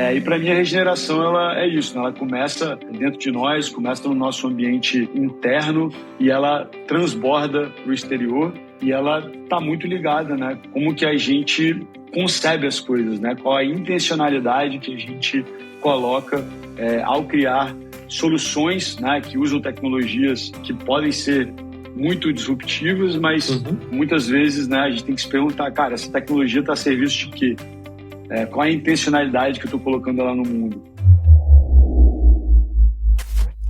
E para mim a regeneração ela é isso, né? Ela começa dentro de nós, começa no nosso ambiente interno e ela transborda para o exterior e ela está muito ligada, né? Como que a gente concebe as coisas, né? Qual a intencionalidade que a gente coloca ao criar soluções, né? Que usam tecnologias que podem ser muito disruptivas, mas muitas vezes, né? A gente tem que se perguntar, cara, essa tecnologia está a serviço de quê? Qual a intencionalidade que eu estou colocando ela no mundo?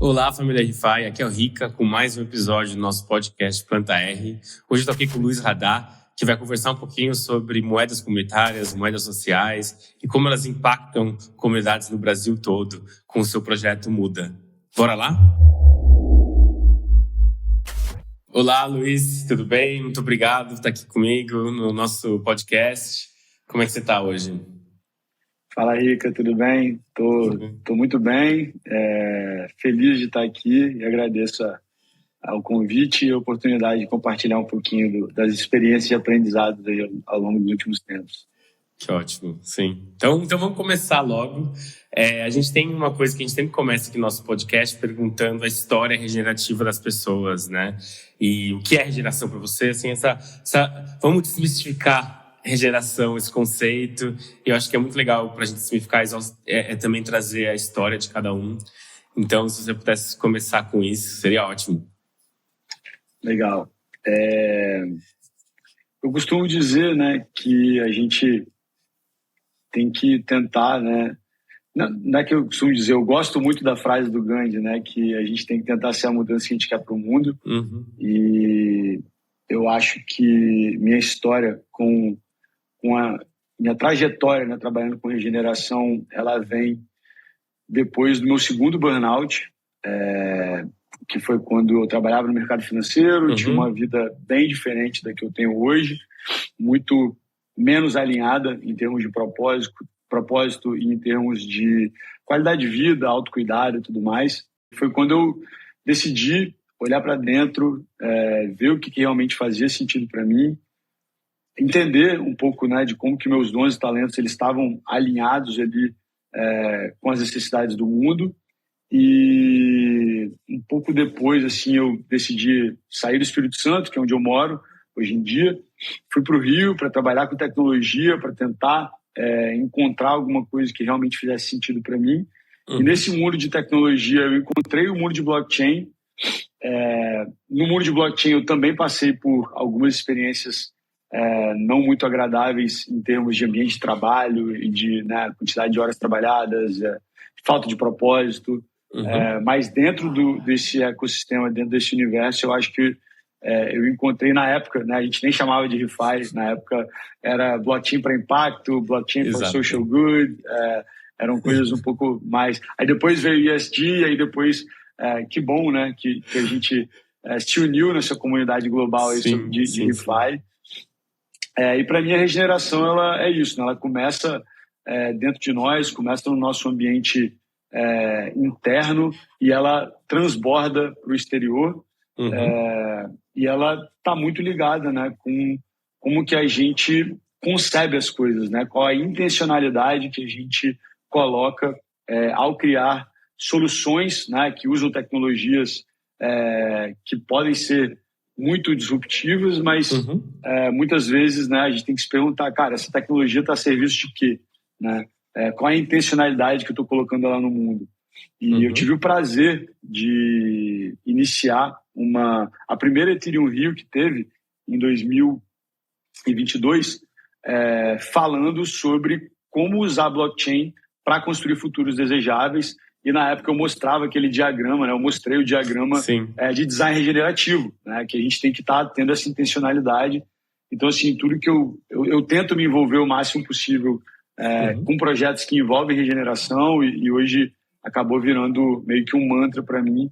Olá, família RFI, aqui é o Rica com mais um episódio do nosso podcast Planta R. Hoje eu estou aqui com o Luiz Radar, que vai conversar um pouquinho sobre moedas comunitárias, moedas sociais e como elas impactam comunidades no Brasil todo com o seu projeto Muda. Bora lá? Olá, Luiz, tudo bem? Muito obrigado por estar aqui comigo no nosso podcast. Como é que você está hoje? Fala, Rica, tudo bem? Tô muito bem, feliz de estar aqui e agradeço ao convite e a oportunidade de compartilhar um pouquinho das experiências e aprendizados aí ao longo dos últimos tempos. Que ótimo, sim. Então vamos começar logo. A gente tem uma coisa que a gente sempre começa aqui no nosso podcast perguntando a história regenerativa das pessoas, né? E o que é regeneração para você? Assim, vamos desmistificar regeneração, esse conceito. E eu acho que é muito legal para a gente desmistificar também trazer a história de cada um. Então, se você pudesse começar com isso, seria ótimo. Legal. Eu costumo dizer, né, que a gente tem que tentar, né? Não é que eu costumo dizer, eu gosto muito da frase do Gandhi, né, que a gente tem que tentar ser a mudança que a gente quer para o mundo. E eu acho que minha história com a minha trajetória, né, trabalhando com regeneração, ela vem depois do meu segundo burnout, que foi quando eu trabalhava no mercado financeiro, tinha uma vida bem diferente da que eu tenho hoje, muito menos alinhada em termos de propósito e em termos de qualidade de vida, autocuidado e tudo mais. Foi quando eu decidi olhar para dentro, ver o que realmente fazia sentido para mim, entender um pouco, né, de como que meus dons e talentos eles estavam alinhados ali com as necessidades do mundo. E um pouco depois, assim, eu decidi sair do Espírito Santo, que é onde eu moro hoje em dia. Fui para o Rio para trabalhar com tecnologia, para tentar encontrar alguma coisa que realmente fizesse sentido para mim. E nesse mundo de tecnologia, eu encontrei o mundo de blockchain. No mundo de blockchain, eu também passei por algumas experiências não muito agradáveis em termos de ambiente de trabalho e de, né, quantidade de horas trabalhadas, falta de propósito. Mas dentro desse ecossistema, dentro desse universo, eu acho que eu encontrei na época, né, a gente nem chamava de RFI, na época era blockchain para impacto, blockchain for social good, eram coisas um pouco mais... Aí depois veio ESG, aí depois, que bom, né, que a gente se uniu nessa comunidade global aí de RFI. E para mim a regeneração ela é isso, né? Ela começa dentro de nós, começa no nosso ambiente interno e ela transborda para o exterior. E ela está muito ligada, né, com como que a gente concebe as coisas, né? Qual a intencionalidade que a gente coloca ao criar soluções, né, que usam tecnologias que podem ser muito disruptivas, mas muitas vezes, né, a gente tem que se perguntar, cara, essa tecnologia está a serviço de quê? Né? Qual a intencionalidade que eu estou colocando ela no mundo? E eu tive o prazer de iniciar a primeira Ethereum Rio que teve em 2022, falando sobre como usar blockchain para construir futuros desejáveis. E na época eu mostrava aquele diagrama, né? Eu mostrei o diagrama de design regenerativo, né? Que a gente tem que estar tendo essa intencionalidade. Então, assim, tudo que eu tento me envolver o máximo possível com projetos que envolvem regeneração e hoje acabou virando meio que um mantra para mim.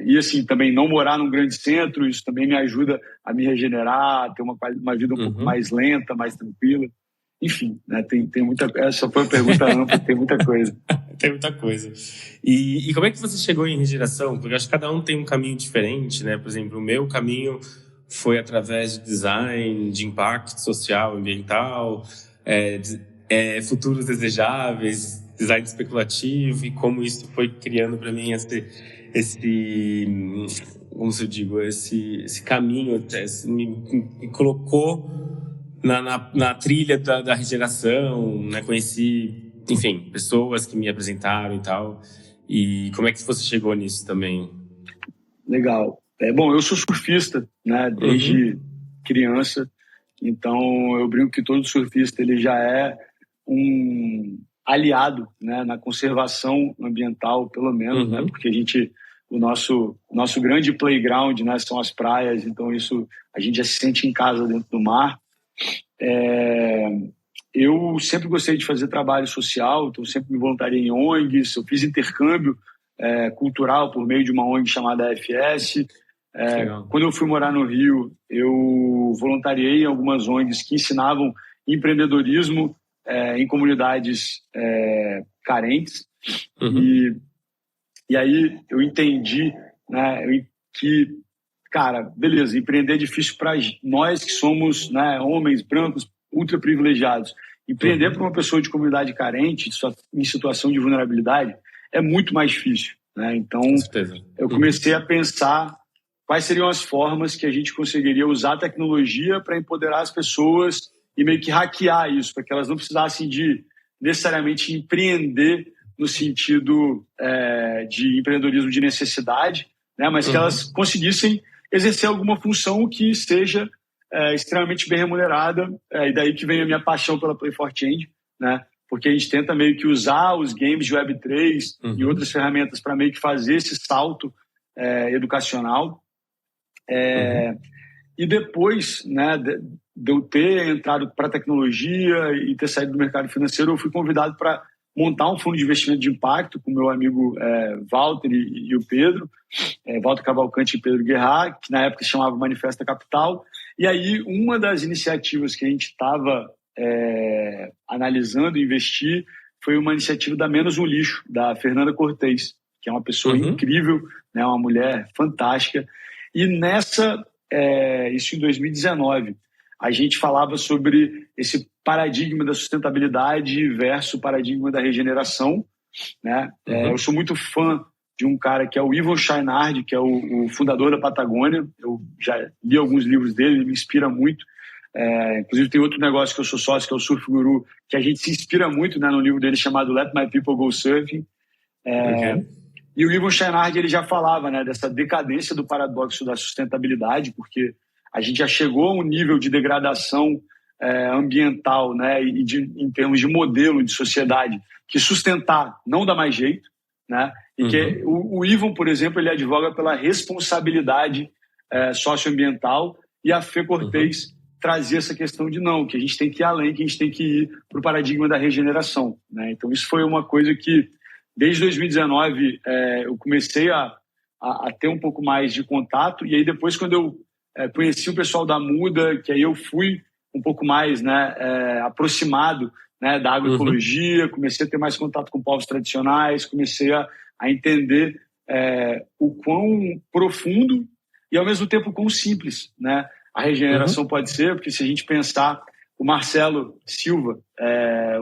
E, assim, também não morar num grande centro, isso também me ajuda a me regenerar, a ter uma vida um pouco mais lenta, mais tranquila. Enfim, né, tem muita... Essa foi uma pergunta ampla, tem muita coisa. Tem muita coisa. E como é que você chegou em regeneração? Porque eu acho que cada um tem um caminho diferente, né? Por exemplo, o meu caminho foi através de design, de impacto social, ambiental, futuros desejáveis, design especulativo, e como isso foi criando para mim como se eu digo, esse caminho, me colocou na trilha da regeneração, né? Conheci, enfim, pessoas que me apresentaram e tal. E como é que você chegou nisso também? Legal. Bom, eu sou surfista, né, desde criança, então eu brinco que todo surfista ele já é um aliado, né, na conservação ambiental, pelo menos, né, porque o nosso grande playground, né, são as praias, então isso a gente já se sente em casa dentro do mar. Eu sempre gostei de fazer trabalho social, então sempre me voluntariei em ONGs, eu fiz intercâmbio cultural por meio de uma ONG chamada AFS. Quando eu fui morar no Rio, eu voluntariei em algumas ONGs que ensinavam empreendedorismo em comunidades carentes. E aí eu entendi, né, que, cara, beleza, empreender é difícil para nós que somos, né, homens brancos ultra privilegiados. Empreender para uma pessoa de comunidade carente, em situação de vulnerabilidade, é muito mais difícil, né? Então, eu comecei a pensar quais seriam as formas que a gente conseguiria usar a tecnologia para empoderar as pessoas e meio que hackear isso, para que elas não precisassem de necessariamente empreender no sentido de empreendedorismo de necessidade, né? Mas que elas conseguissem exercer alguma função que seja extremamente bem remunerada, e daí que vem a minha paixão pela Play for Change, né? Porque a gente tenta meio que usar os games de Web3 e outras ferramentas para meio que fazer esse salto educacional. E depois, né, de eu ter entrado para a tecnologia e ter saído do mercado financeiro, eu fui convidado para montar um fundo de investimento de impacto com meu amigo Walter e o Pedro, Walter Cavalcante e Pedro Guerra, que na época se chamava Manifesta Capital. E aí, uma das iniciativas que a gente estava analisando e investir foi uma iniciativa da Menos um Lixo, da Fernanda Cortez, que é uma pessoa incrível, né, uma mulher fantástica. E isso em 2019, a gente falava sobre esse paradigma da sustentabilidade versus o paradigma da regeneração, né? Eu sou muito fã de um cara que é o Yvon Chouinard, que é o fundador da Patagônia. Eu já li alguns livros dele, ele me inspira muito. Inclusive tem outro negócio que eu sou sócio, que é o Surf Guru, que a gente se inspira muito, né, no livro dele chamado Let My People Go Surfing. E o Yvon Chouinard, ele já falava, né, dessa decadência do paradoxo da sustentabilidade, porque a gente já chegou a um nível de degradação ambiental, né, e em termos de modelo de sociedade, que sustentar não dá mais jeito, né? E que o Yvon, por exemplo, ele advoga pela responsabilidade socioambiental, e a Fê Cortez trazia essa questão de não, que a gente tem que ir além, que a gente tem que ir para o paradigma da regeneração, né? Então isso foi uma coisa que desde 2019 eu comecei a ter um pouco mais de contato, e aí depois quando eu conheci o pessoal da Muda, que aí eu fui um pouco mais, né, aproximado, né, da agroecologia, comecei a ter mais contato com povos tradicionais, comecei a entender o quão profundo e ao mesmo tempo quão simples, né, a regeneração pode ser, porque se a gente pensar, o Marcelo Silva,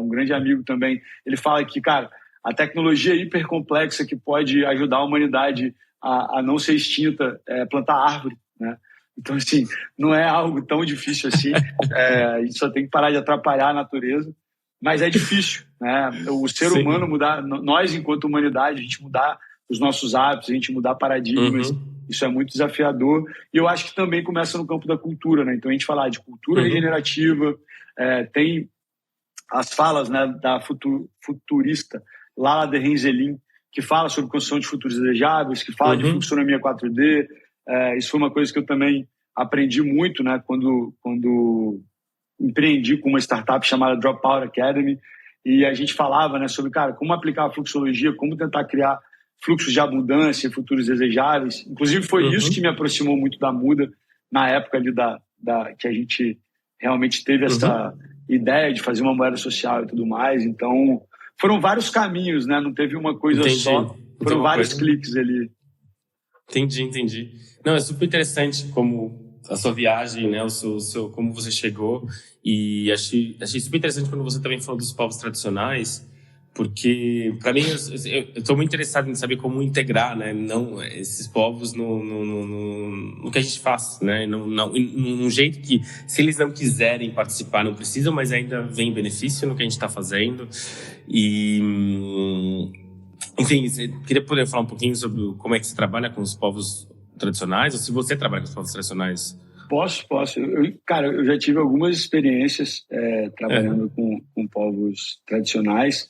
um grande amigo também, ele fala que, cara, a tecnologia hipercomplexa que pode ajudar a humanidade a não ser extinta é plantar árvore, né? Então, assim, não é algo tão difícil assim. A gente só tem que parar de atrapalhar a natureza. Mas é difícil, né? O ser humano mudar, nós, enquanto humanidade, a gente mudar os nossos hábitos, a gente mudar paradigmas, isso é muito desafiador. E eu acho que também começa no campo da cultura, né? Então, a gente falar de cultura regenerativa, tem as falas, né, da futurista Lala de Renzelin, que fala sobre construção de futuros desejáveis, que fala de fluxonomia 4D. Isso foi uma coisa que eu também aprendi muito, né, quando empreendi com uma startup chamada Dropout Academy, e a gente falava, né, sobre, cara, como aplicar a fluxologia, como tentar criar fluxos de abundância, futuros desejáveis. Inclusive foi isso que me aproximou muito da Muda, na época ali que a gente realmente teve essa ideia de fazer uma moeda social e tudo mais. Então, foram vários caminhos, né? Não teve uma coisa só, foram vários cliques ali. Entendi. Não, é super interessante como a sua viagem, né? Como você chegou. E achei super interessante quando você também falou dos povos tradicionais, porque, para mim, eu estou muito interessado em saber como integrar, né, não, esses povos no que a gente faz, né, num jeito que, se eles não quiserem participar, não precisam, mas ainda vem benefício no que a gente está fazendo. E, enfim, você queria poder falar um pouquinho sobre como é que você trabalha com os povos tradicionais, ou se você trabalha com os povos tradicionais? Posso. Cara, eu já tive algumas experiências trabalhando com povos tradicionais.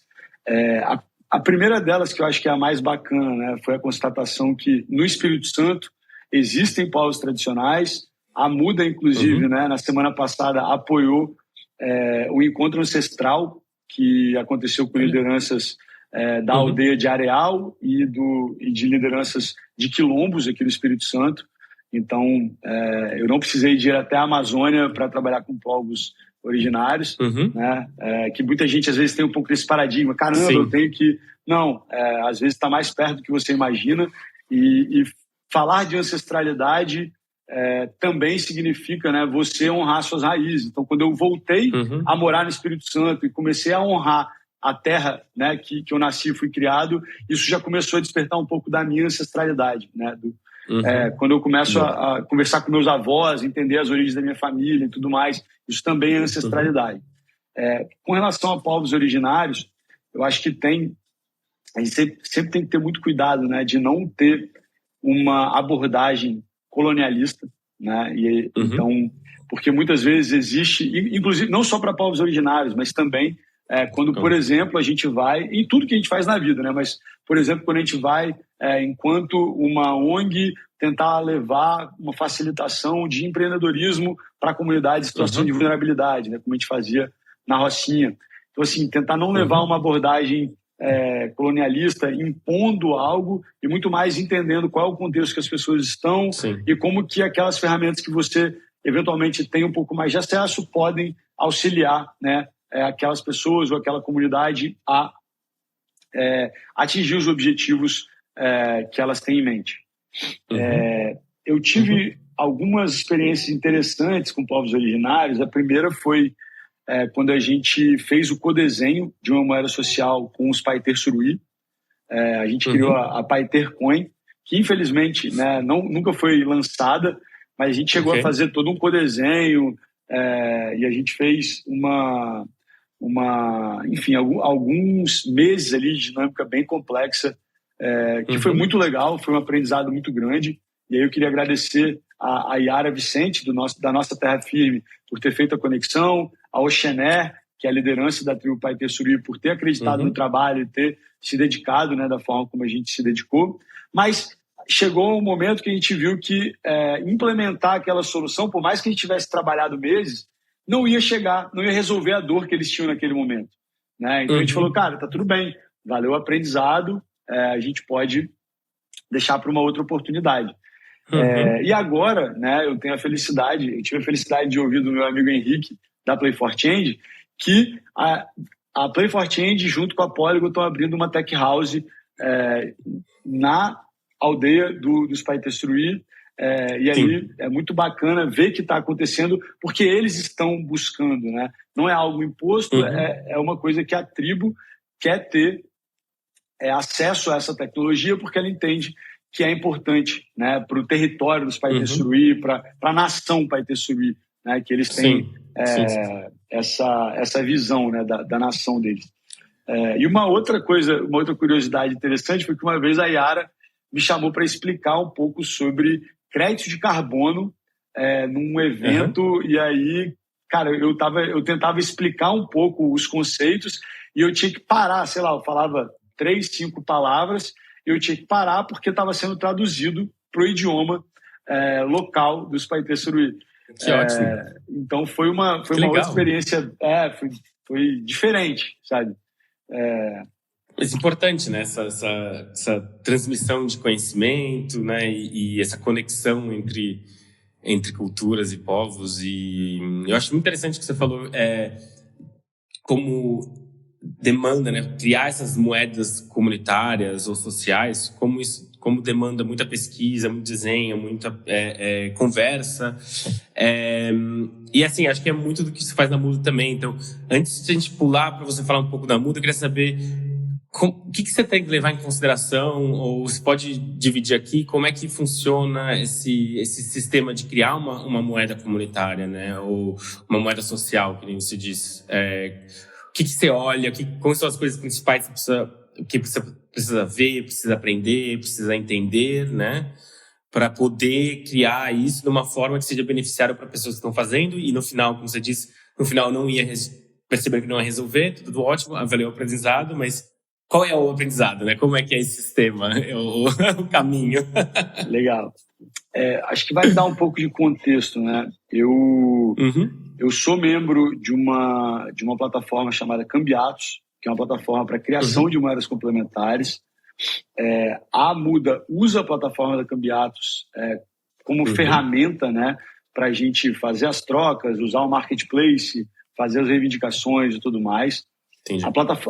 A primeira delas, que eu acho que é a mais bacana, né, foi a constatação que no Espírito Santo existem povos tradicionais. A Muda, inclusive, né, na semana passada, apoiou o encontro ancestral que aconteceu com lideranças da aldeia de Areal e de lideranças de quilombos aqui do Espírito Santo. Então, eu não precisei de ir até a Amazônia para trabalhar com povos originários, né? Que muita gente às vezes tem um pouco desse paradigma, caramba, sim, eu tenho que... Não, às vezes está mais perto do que você imagina, e falar de ancestralidade também significa, né, você honrar suas raízes. Então, quando eu voltei a morar no Espírito Santo e comecei a honrar a terra, né, que eu nasci e fui criado, isso já começou a despertar um pouco da minha ancestralidade, né, quando eu começo a conversar com meus avós, entender as origens da minha família e tudo mais, isso também é ancestralidade. Com relação a povos originários, eu acho que a gente sempre tem que ter muito cuidado, né, de não ter uma abordagem colonialista, né, então, porque muitas vezes existe, inclusive não só para povos originários, mas também quando, por exemplo, a gente vai, em tudo que a gente faz na vida, né, mas, por exemplo, quando a gente vai, enquanto uma ONG, tentar levar uma facilitação de empreendedorismo para a comunidade em situação de vulnerabilidade, né, como a gente fazia na Rocinha. Então, assim, tentar não levar uma abordagem colonialista, impondo algo, e muito mais entendendo qual é o contexto que as pessoas estão, sim, e como que aquelas ferramentas que você eventualmente tem um pouco mais de acesso podem auxiliar, né, aquelas pessoas ou aquela comunidade a atingir os objetivos que elas têm em mente. Eu tive algumas experiências interessantes com povos originários. A primeira foi quando a gente fez o codesenho de uma moeda social com os Paiter Suruí. A gente criou a Paiter Coin, que infelizmente, né, nunca foi lançada, mas a gente chegou a fazer todo um codesenho e a gente fez enfim, alguns meses ali de dinâmica bem complexa, que foi muito legal, foi um aprendizado muito grande. E aí eu queria agradecer a Yara Vicente, da nossa Terra Firme, por ter feito a conexão, a Oxené, que é a liderança da tribo Paiter Suruí, por ter acreditado no trabalho e ter se dedicado, né, da forma como a gente se dedicou. Mas chegou um momento que a gente viu que implementar aquela solução, por mais que a gente tivesse trabalhado meses, não ia resolver a dor que eles tinham naquele momento, né? Então a gente falou, cara, tá tudo bem, valeu o aprendizado, a gente pode deixar para uma outra oportunidade. E agora, né, eu tive a felicidade de ouvir do meu amigo Henrique, da Play for Change, que a Play for Change, junto com a Polygon, estão abrindo uma tech house na aldeia dos Paiter Suruí. E aí é muito bacana ver que está acontecendo, porque eles estão buscando, né? Não é algo imposto, é uma coisa que a tribo quer ter acesso a essa tecnologia, porque ela entende que é importante, né, para o território dos Paiter Suruí, para a nação Paiter Suruí, né, que eles têm essa visão, né, da nação deles. E uma outra curiosidade interessante foi que uma vez a Yara me chamou para explicar um pouco sobre crédito de carbono num evento, e aí, cara, eu tentava explicar um pouco os conceitos e eu tinha que parar, sei lá, eu falava 3, 5 palavras, eu tinha que parar porque estava sendo traduzido para o idioma local dos Paiter Suruí. Que ótimo. Então foi uma outra experiência, foi diferente, sabe? Mas importante, né? Essa transmissão de conhecimento, né? E essa conexão entre culturas e povos. E eu acho muito interessante o que você falou, como demanda, né, criar essas moedas comunitárias ou sociais, como isso como demanda muita pesquisa, muito desenho, muita conversa. E assim, acho que é muito do que se faz na Muda também. Então, antes de a gente pular para você falar um pouco da Muda, eu queria saber o que você tem que levar em consideração, ou você pode dividir aqui como é que funciona esse sistema de criar uma moeda comunitária, né? Ou uma moeda social, que nem você diz. O que você olha, quais são as coisas principais que você precisa ver, precisa aprender, precisa entender, né? Para poder criar isso de uma forma que seja beneficiária para pessoas que estão fazendo e no final, como você disse, no final não ia perceber que não ia resolver, tudo ótimo, avaliou o aprendizado, mas qual é o aprendizado, né? Como é que é esse sistema, o caminho? Legal. Acho que vai dar um pouco de contexto, né? Eu sou membro de uma plataforma chamada Cambiatos, que é uma plataforma para criação de moedas complementares. A Muda usa a plataforma da Cambiatos como ferramenta, né, para a gente fazer as trocas, usar o marketplace, fazer as reivindicações e tudo mais.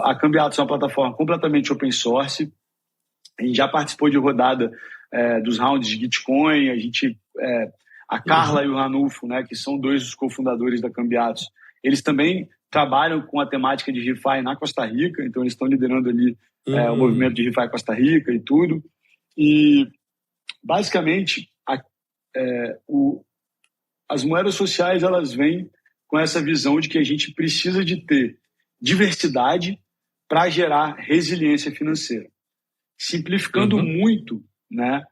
A Cambiatos é uma plataforma completamente open source. A gente já participou de rodada dos rounds de Gitcoin. A Carla e o Ranulfo, né, que são dois dos cofundadores da Cambiatos, eles também trabalham com a temática de ReFi na Costa Rica, então eles estão liderando ali o movimento de ReFi Costa Rica e tudo. E, basicamente, as moedas sociais, elas vêm com essa visão de que a gente precisa de ter diversidade para gerar resiliência financeira. Simplificando muito, né,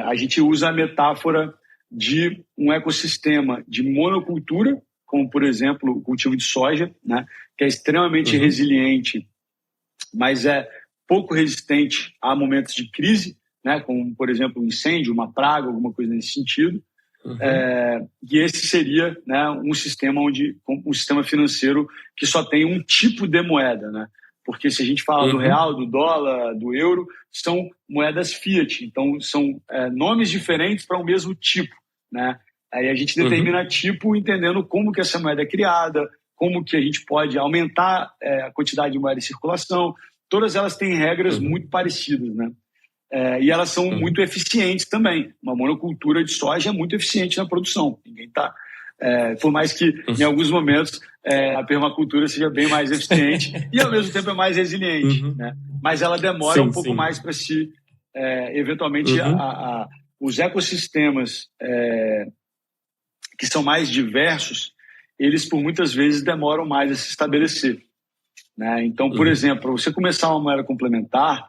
a gente usa a metáfora de um ecossistema de monocultura, como, por exemplo, o cultivo de soja, né, que é extremamente resiliente, mas é pouco resistente a momentos de crise, né, como, por exemplo, um incêndio, uma praga, alguma coisa nesse sentido. E esse seria, né, um sistema financeiro que só tem um tipo de moeda, né? Porque se a gente fala do real, do dólar, do euro, são moedas fiat, então são nomes diferentes para o mesmo tipo, né? Aí a gente determina tipo entendendo como que essa moeda é criada, como que a gente pode aumentar a quantidade de moeda em circulação. Todas elas têm regras muito parecidas, né? E elas são muito eficientes também. Uma monocultura de soja é muito eficiente na produção. Ninguém está... por mais que, em alguns momentos, a permacultura seja bem mais eficiente e, ao mesmo tempo, é mais resiliente. Né? Mas ela demora um pouco mais para se... eventualmente, os ecossistemas que são mais diversos, eles, por muitas vezes, demoram mais a se estabelecer. Né? Então, por exemplo, para você começar uma moeda complementar,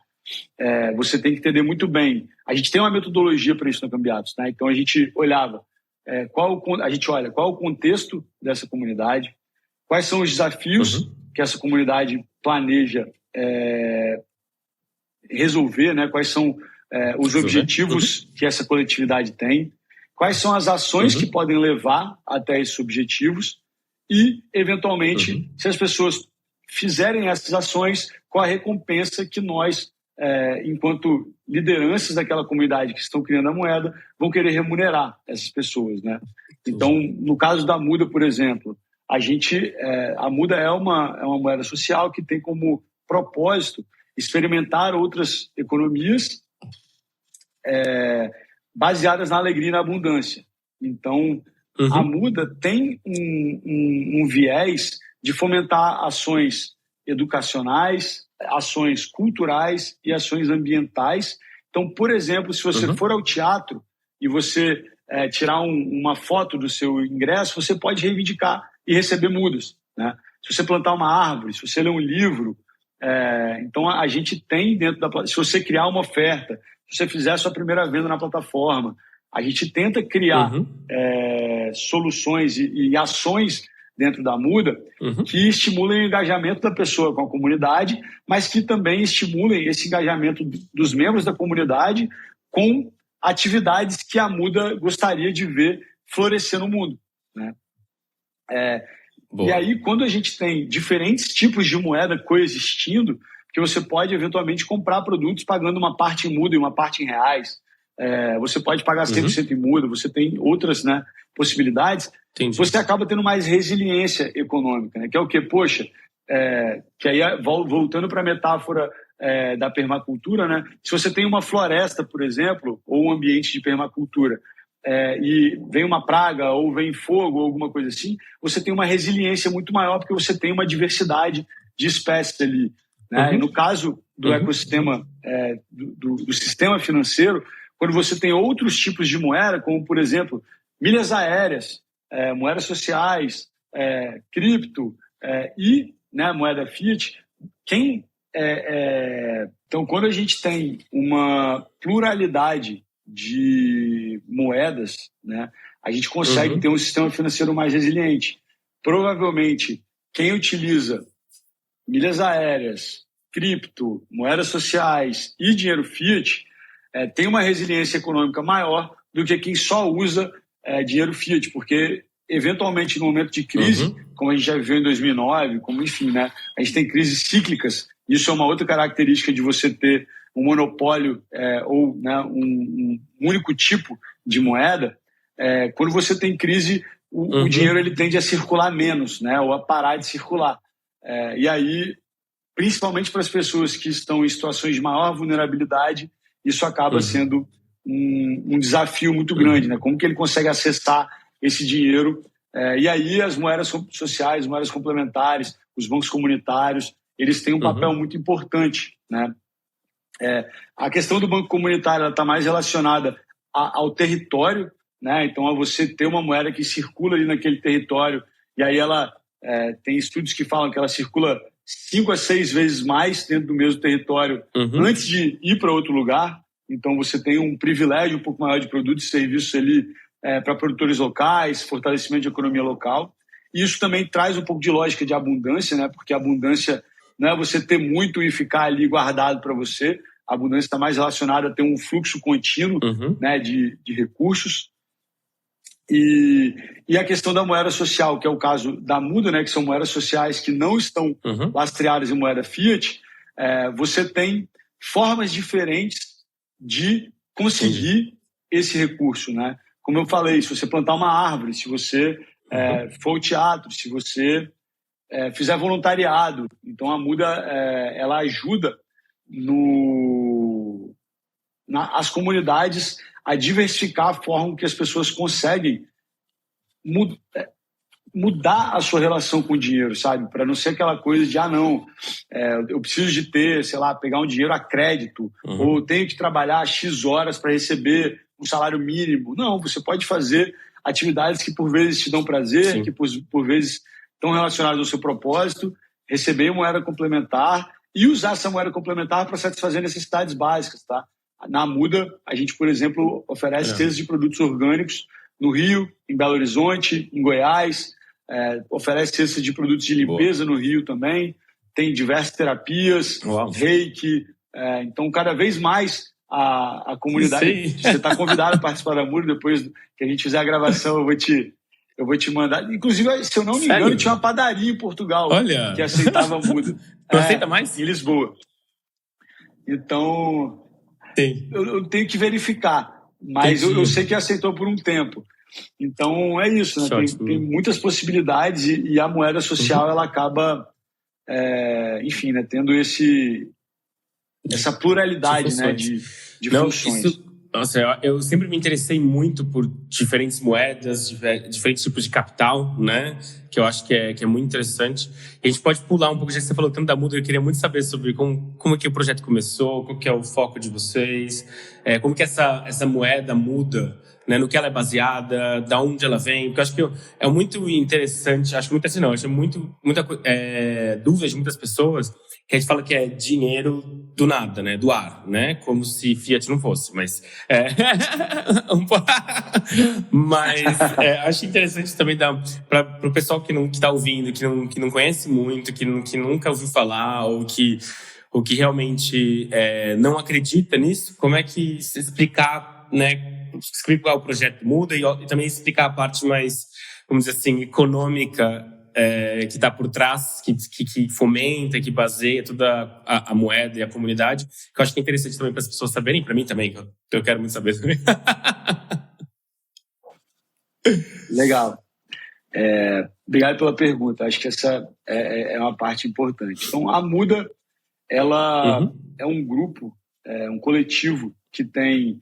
você tem que entender muito bem. A gente tem uma metodologia para isso na Cambiatos, né? Então a gente olhava qual o contexto dessa comunidade, quais são os desafios que essa comunidade planeja resolver, né? Quais são os objetivos que essa coletividade tem, quais são as ações que podem levar até esses objetivos e, eventualmente, se as pessoas fizerem essas ações, qual a recompensa que nós, enquanto lideranças daquela comunidade que estão criando a moeda, vão querer remunerar essas pessoas, né? Então, no caso da Muda, por exemplo, a Muda é uma moeda social que tem como propósito experimentar outras economias baseadas na alegria e na abundância. Então, a Muda tem um viés de fomentar ações educacionais, ações culturais e ações ambientais. Então, por exemplo, se você for ao teatro e você tirar uma foto do seu ingresso, você pode reivindicar e receber mudas, né? Se você plantar uma árvore, se você ler um livro, então a gente tem dentro da... Se você criar uma oferta, se você fizer a sua primeira venda na plataforma, a gente tenta criar soluções e ações dentro da Muda que estimulem o engajamento da pessoa com a comunidade, mas que também estimulem esse engajamento dos membros da comunidade com atividades que a Muda gostaria de ver florescer no mundo, né? E aí, quando a gente tem diferentes tipos de moeda coexistindo, que você pode eventualmente comprar produtos pagando uma parte em Muda e uma parte em reais, você pode pagar 100% em Muda, você tem outras, né, possibilidades. Entendi. Você acaba tendo mais resiliência econômica, né? Que é o quê? Poxa, que aí, voltando para a metáfora da permacultura, né? Se você tem uma floresta, por exemplo, ou um ambiente de permacultura, e vem uma praga ou vem fogo ou alguma coisa assim, você tem uma resiliência muito maior porque você tem uma diversidade de espécies ali, né? E no caso do ecossistema, do sistema financeiro, quando você tem outros tipos de moeda, como, por exemplo, milhas aéreas, moedas sociais, cripto e, né, moeda fiat, então, quando a gente tem uma pluralidade de moedas, né, a gente consegue ter um sistema financeiro mais resiliente. Provavelmente, quem utiliza milhas aéreas, cripto, moedas sociais e dinheiro fiat tem uma resiliência econômica maior do que quem só usa dinheiro fiat, porque eventualmente no momento de crise, como a gente já viveu em 2009, como enfim, né, a gente tem crises cíclicas. Isso é uma outra característica de você ter um monopólio ou, né, um único tipo de moeda. Quando você tem crise, o dinheiro ele tende a circular menos, né, ou a parar de circular. E aí, principalmente para as pessoas que estão em situações de maior vulnerabilidade, isso acaba sendo um desafio muito grande, né? Como que ele consegue acessar esse dinheiro? E aí as moedas sociais, moedas complementares, os bancos comunitários, eles têm um papel muito importante, né? A questão do banco comunitário está mais relacionada ao território, né? Então, a você ter uma moeda que circula ali naquele território, e aí ela tem estudos que falam que ela circula 5 a 6 vezes mais dentro do mesmo território antes de ir para outro lugar. Então, você tem um privilégio um pouco maior de produtos e serviços ali para produtores locais, fortalecimento de economia local. E isso também traz um pouco de lógica de abundância, né? Porque a abundância não é você ter muito e ficar ali guardado para você. A abundância está mais relacionada a ter um fluxo contínuo, né, de recursos. E a questão da moeda social, que é o caso da Muda, né, que são moedas sociais que não estão lastreadas em moeda fiat, você tem formas diferentes de conseguir esse recurso, né? Como eu falei, se você plantar uma árvore, se você for ao teatro, se você fizer voluntariado, então a Muda ela ajuda as comunidades a diversificar a forma que as pessoas conseguem mudar a sua relação com o dinheiro, sabe? Para não ser aquela coisa de, eu preciso de ter, sei lá, pegar um dinheiro a crédito, ou tenho que trabalhar X horas para receber um salário mínimo. Não, você pode fazer atividades que por vezes te dão prazer, que por vezes estão relacionadas ao seu propósito, receber moeda complementar e usar essa moeda complementar para satisfazer necessidades básicas, tá? Na Muda, a gente, por exemplo, oferece cestas de produtos orgânicos no Rio, em Belo Horizonte, em Goiás, oferece cestas de produtos de limpeza no Rio também, tem diversas terapias, reiki, então cada vez mais a comunidade, você está convidado a participar da Muda. Depois que a gente fizer a gravação, eu vou te mandar. Inclusive, se eu não me engano, tinha uma padaria em Portugal que aceitava a Muda. Não aceita mais? Em Lisboa. Então, eu tenho que verificar, mas eu sei que aceitou por um tempo. Então, é isso, né? Tem muitas possibilidades e a moeda social ela acaba, enfim, né, tendo essa pluralidade, né, de funções. Nossa, eu sempre me interessei muito por diferentes moedas, diferentes tipos de capital, né? Que eu acho que é muito interessante. E a gente pode pular um pouco, já que você falou tanto da Muda, eu queria muito saber sobre como é que o projeto começou, qual que é o foco de vocês, como que essa moeda muda, né? No que ela é baseada, da onde ela vem, porque eu acho que é muito interessante, acho muita dúvida de muitas pessoas, que a gente fala que é dinheiro do nada, né? Do ar, né? Como se Fiat não fosse, mas... acho interessante também para o pessoal que está ouvindo, que não conhece muito, que nunca ouviu falar, ou que realmente não acredita nisso, como é que se explicar, né? Explicar o projeto Muda e também explicar a parte mais, vamos dizer assim, econômica que está por trás, que fomenta, que baseia toda a moeda e a comunidade, que eu acho que é interessante também para as pessoas saberem, para mim também, que eu quero muito saber também. Legal. Obrigado pela pergunta. Acho que essa é uma parte importante. Então, a Muda ela é um grupo, um coletivo que tem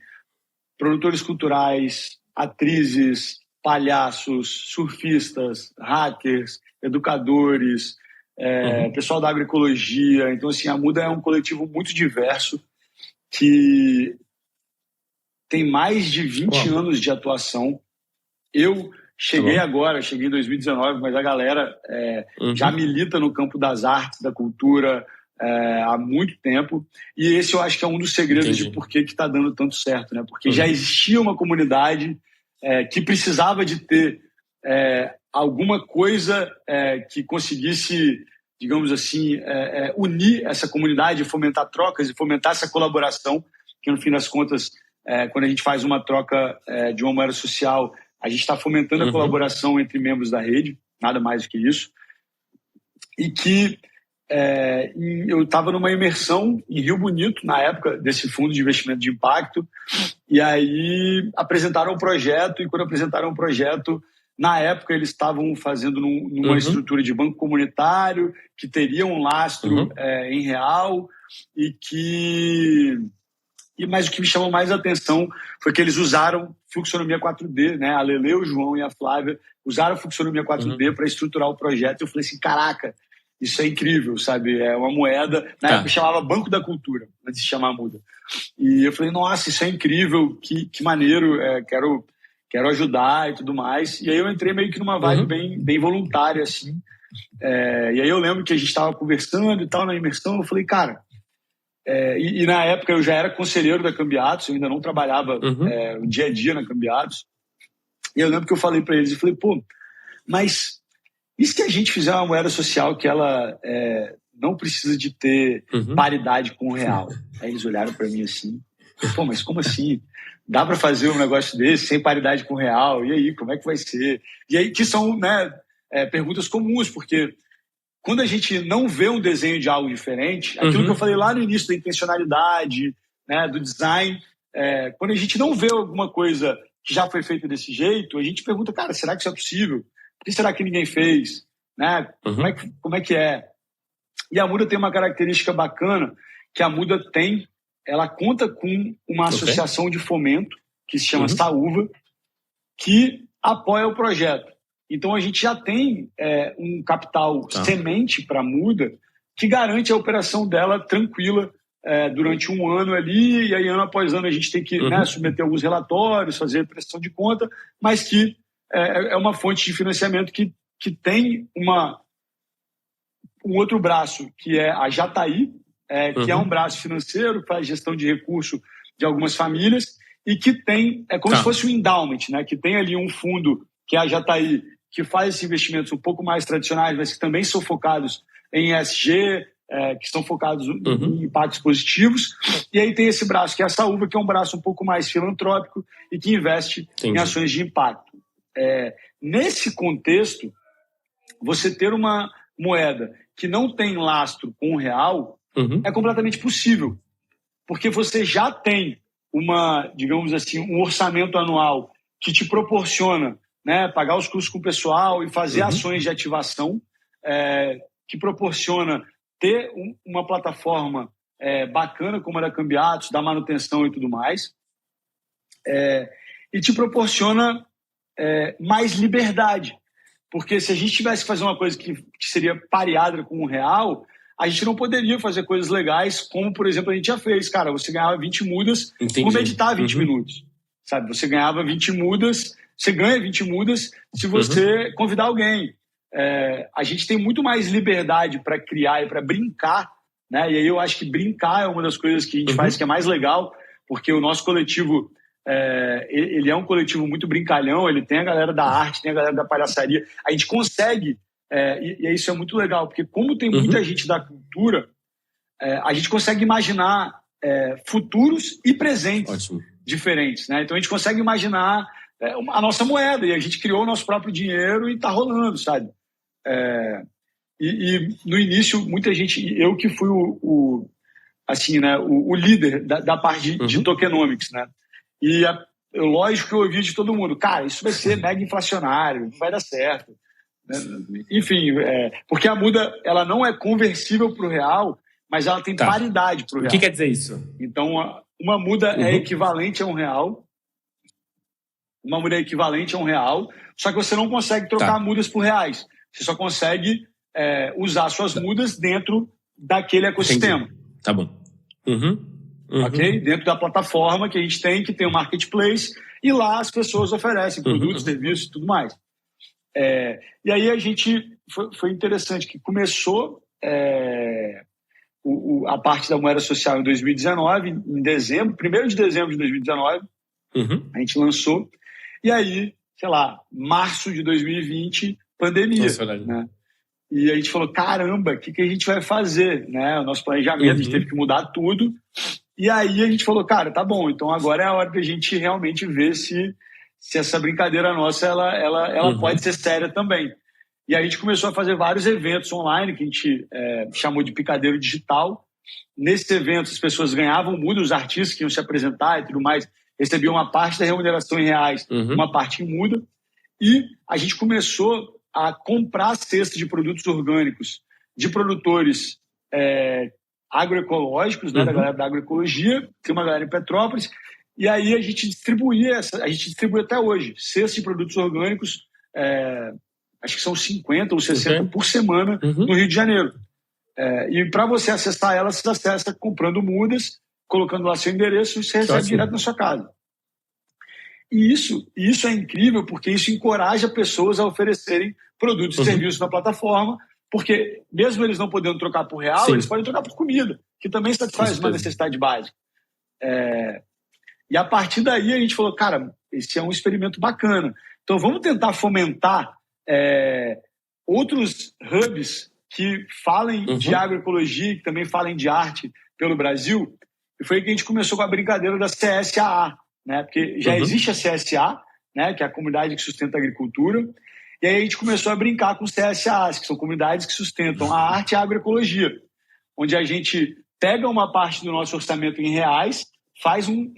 produtores culturais, atrizes, palhaços, surfistas, hackers, educadores, pessoal da agroecologia. Então, assim, a Muda é um coletivo muito diverso que tem mais de 20 anos de atuação. Eu cheguei cheguei em 2019, mas a galera já milita no campo das artes, da cultura, há muito tempo. E esse eu acho que é um dos segredos de por que está dando tanto certo, né? Porque já existia uma comunidade que precisava de ter alguma coisa que conseguisse, digamos assim, unir essa comunidade, fomentar trocas e fomentar essa colaboração, que no fim das contas, quando a gente faz uma troca de uma moeda social, a gente está fomentando a colaboração entre membros da rede, nada mais do que isso. E que eu estava numa imersão em Rio Bonito, na época desse fundo de investimento de impacto, e aí apresentaram um projeto, e quando apresentaram o projeto, na época eles estavam fazendo numa estrutura de banco comunitário, que teria um lastro em real, mas o que me chamou mais a atenção foi que eles usaram fluxonomia 4D, né? A Lele, o João e a Flávia usaram fluxonomia 4D para estruturar o projeto. Eu falei assim, caraca, isso é incrível, sabe? É uma moeda, na época chamava Banco da Cultura, antes de chamar Muda. E eu falei, nossa, isso é incrível, que maneiro, quero ajudar e tudo mais. E aí eu entrei meio que numa vibe bem voluntária, assim. E aí eu lembro que a gente estava conversando e tal, na imersão, eu falei, cara... E na época eu já era conselheiro da Cambiatos, eu ainda não trabalhava o dia a dia na Cambiatos. E eu lembro que eu falei para eles, eu falei, pô, mas e se a gente fizer uma moeda social que ela não precisa de ter paridade com o real? Aí eles olharam para mim assim, pô, mas como assim? Dá para fazer um negócio desse sem paridade com o real? E aí, como é que vai ser? E aí que são, né, perguntas comuns, porque... Quando a gente não vê um desenho de algo diferente, aquilo que eu falei lá no início da intencionalidade, né, do design, quando a gente não vê alguma coisa que já foi feita desse jeito, a gente pergunta, cara, será que isso é possível? Por que será que ninguém fez? Né? Como é que é? E a Muda tem uma característica bacana, que a Muda ela conta com uma associação de fomento, que se chama Saúva, que apoia o projeto. Então, a gente já tem um capital semente para a Muda que garante a operação dela tranquila durante um ano ali, e aí ano após ano a gente tem que submeter alguns relatórios, fazer prestação de conta, mas que é uma fonte de financiamento que tem um outro braço, que é a Jataí, que é um braço financeiro, faz gestão de recurso de algumas famílias, e que tem, como se fosse um endowment, né, que tem ali um fundo, que é a Jataí, que faz esses investimentos um pouco mais tradicionais, mas que também são focados em ESG, que são focados em impactos positivos. E aí tem esse braço, que é a Saúva, que é um braço um pouco mais filantrópico e que investe em ações de impacto. Nesse contexto, você ter uma moeda que não tem lastro com o real é completamente possível, porque você já tem digamos assim, um orçamento anual que te proporciona, né, pagar os custos com o pessoal e fazer ações de ativação, que proporciona ter uma plataforma bacana como a da Cambiatos, da manutenção e tudo mais, e te proporciona mais liberdade. Porque se a gente tivesse que fazer uma coisa que seria pareada com o real, a gente não poderia fazer coisas legais como, por exemplo, a gente já fez. Cara, você ganhava 20 mudas por meditar 20 minutos. Sabe? Você ganhava 20 mudas... Você ganha 20 mudas se você convidar alguém. A gente tem muito mais liberdade para criar e para brincar, né? E aí eu acho que brincar é uma das coisas que a gente faz que é mais legal, porque o nosso coletivo, ele é um coletivo muito brincalhão, ele tem a galera da arte, tem a galera da palhaçaria. A gente consegue, e isso é muito legal, porque como tem muita gente da cultura, a gente consegue imaginar futuros e presentes diferentes, né? Então a gente consegue imaginar a nossa moeda, e a gente criou o nosso próprio dinheiro e está rolando, sabe? E no início, muita gente... Eu que fui assim, né, o líder da parte de tokenomics, né? E lógico que eu ouvi de todo mundo, cara, isso vai ser mega inflacionário, não vai dar certo. Enfim, porque a Muda ela não é conversível para o real, mas ela tem paridade para o real. O que quer dizer isso? Então, uma muda é equivalente a R$1. Uma muda é equivalente a R$1, só que você não consegue trocar mudas por reais. Você só consegue usar suas mudas dentro daquele ecossistema. Entendi. Tá bom. Ok? Dentro da plataforma que a gente tem, que tem o marketplace, e lá as pessoas oferecem produtos, serviços e tudo mais. E aí a gente... Foi interessante que começou a parte da moeda social em 2019, em dezembro, 1º de dezembro de 2019, a gente lançou. E aí, sei lá, março de 2020, pandemia. Né? E a gente falou, caramba, o que a gente vai fazer? Né? O nosso planejamento, a gente teve que mudar tudo. E aí a gente falou, cara, tá bom, então agora é a hora da gente realmente ver se essa brincadeira nossa ela pode ser séria também. E aí a gente começou a fazer vários eventos online, que a gente chamou de Picadeiro Digital. Nesses eventos as pessoas ganhavam muda, os artistas que iam se apresentar e tudo mais, recebiam uma parte da remuneração em reais, uma parte em muda. E a gente começou a comprar cestas de produtos orgânicos de produtores agroecológicos, né, da galera da agroecologia, tem uma galera em Petrópolis, e aí a gente distribui até hoje, cestas de produtos orgânicos, acho que são 50 ou 60 por semana no Rio de Janeiro. E para você acessar elas, você acessa comprando mudas, colocando lá seu endereço e você recebe direto na sua casa. E isso é incrível porque isso encoraja pessoas a oferecerem produtos e serviços na plataforma, porque mesmo eles não podendo trocar por real, eles podem trocar por comida, que também satisfaz uma necessidade básica. E a partir daí a gente falou, cara, esse é um experimento bacana. Então vamos tentar fomentar outros hubs que falem de agroecologia, que também falem de arte pelo Brasil. E foi aí que a gente começou com a brincadeira da CSAA, né? Porque já existe a CSA, né? Que é a comunidade que sustenta a agricultura. E aí a gente começou a brincar com os CSAs, que são comunidades que sustentam a arte e a agroecologia, onde a gente pega uma parte do nosso orçamento em reais, faz um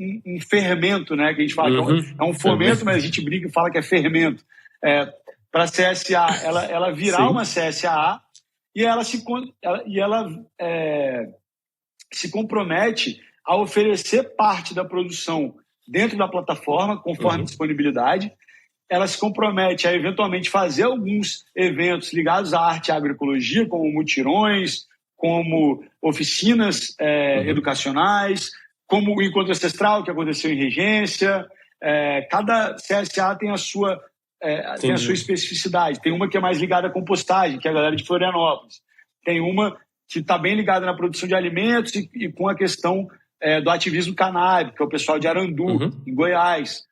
fermento, né? Que a gente fala que é um fomento, mas a gente brinca e fala que é fermento. Para a CSA, ela virar uma CSA e ela se compromete a oferecer parte da produção dentro da plataforma, conforme disponibilidade. Ela se compromete a, eventualmente, fazer alguns eventos ligados à arte e à agroecologia, como mutirões, como oficinas educacionais, como o Encontro Ancestral, que aconteceu em Regência. Cada CSA tem a sua especificidade. Tem uma que é mais ligada à compostagem, que é a galera de Florianópolis. Tem uma que está bem ligada na produção de alimentos e com a questão do ativismo canábico, que é o pessoal de Arandu, em Goiás.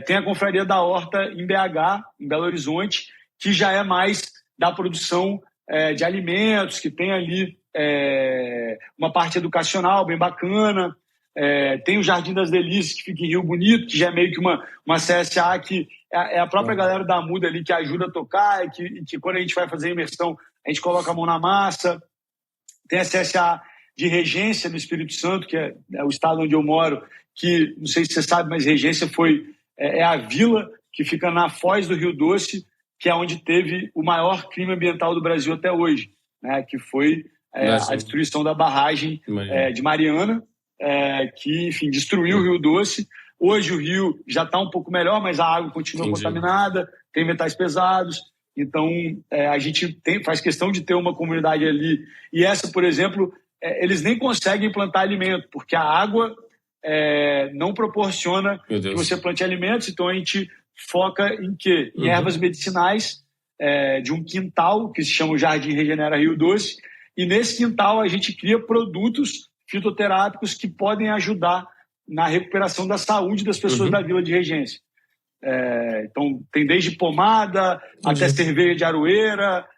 Tem a Confraria da Horta em BH, em Belo Horizonte, que já é mais da produção de alimentos, que tem ali uma parte educacional bem bacana. Tem o Jardim das Delícias, que fica em Rio Bonito, que já é meio que uma CSA que é a própria galera da Muda ali que ajuda a tocar e que quando a gente vai fazer a imersão, a gente coloca a mão na massa. Tem a CSA de Regência, no Espírito Santo, que é o estado onde eu moro, que, não sei se você sabe, mas Regência é a vila que fica na foz do Rio Doce, que é onde teve o maior crime ambiental do Brasil até hoje, né? Que foi a destruição da barragem de Mariana, que, enfim, destruiu o Rio Doce. Hoje o rio já está um pouco melhor, mas a água continua contaminada, tem metais pesados. Então, a gente faz questão de ter uma comunidade ali. E essa, por exemplo, eles nem conseguem plantar alimento, porque a água não proporciona que você plante alimentos. Então, a gente foca em quê? Em ervas medicinais de um quintal, que se chama o Jardim Regenera Rio Doce. E nesse quintal, a gente cria produtos fitoterápicos que podem ajudar na recuperação da saúde das pessoas da Vila de Regência. Então, tem desde pomada até cerveja de aroeira,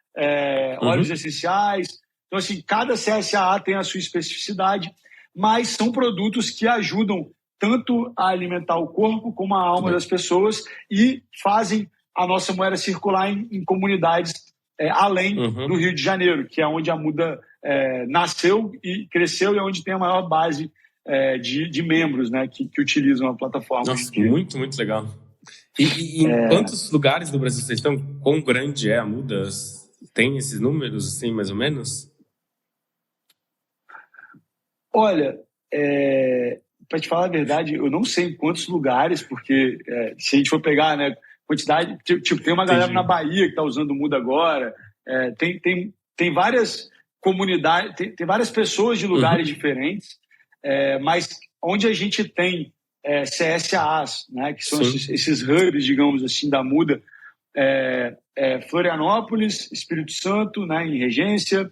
óleos essenciais. Então, assim, cada CSA tem a sua especificidade, mas são produtos que ajudam tanto a alimentar o corpo como a alma das pessoas e fazem a nossa moeda circular em comunidades além do Rio de Janeiro, que é onde a Muda nasceu e cresceu e é onde tem a maior base de membros, né, que utilizam a plataforma. Nossa, muito, muito legal. E em quantos lugares do Brasil vocês estão? Quão grande é a Muda? Tem esses números, assim, mais ou menos? Olha, para te falar a verdade, eu não sei em quantos lugares, porque se a gente for pegar, né, quantidade, tipo, tem uma galera na Bahia que está usando o Muda agora, tem várias comunidades, tem várias pessoas de lugares diferentes, mas onde a gente tem CSAs, né, que são esses hubs, digamos assim, da Muda, Florianópolis, Espírito Santo, né, em Regência,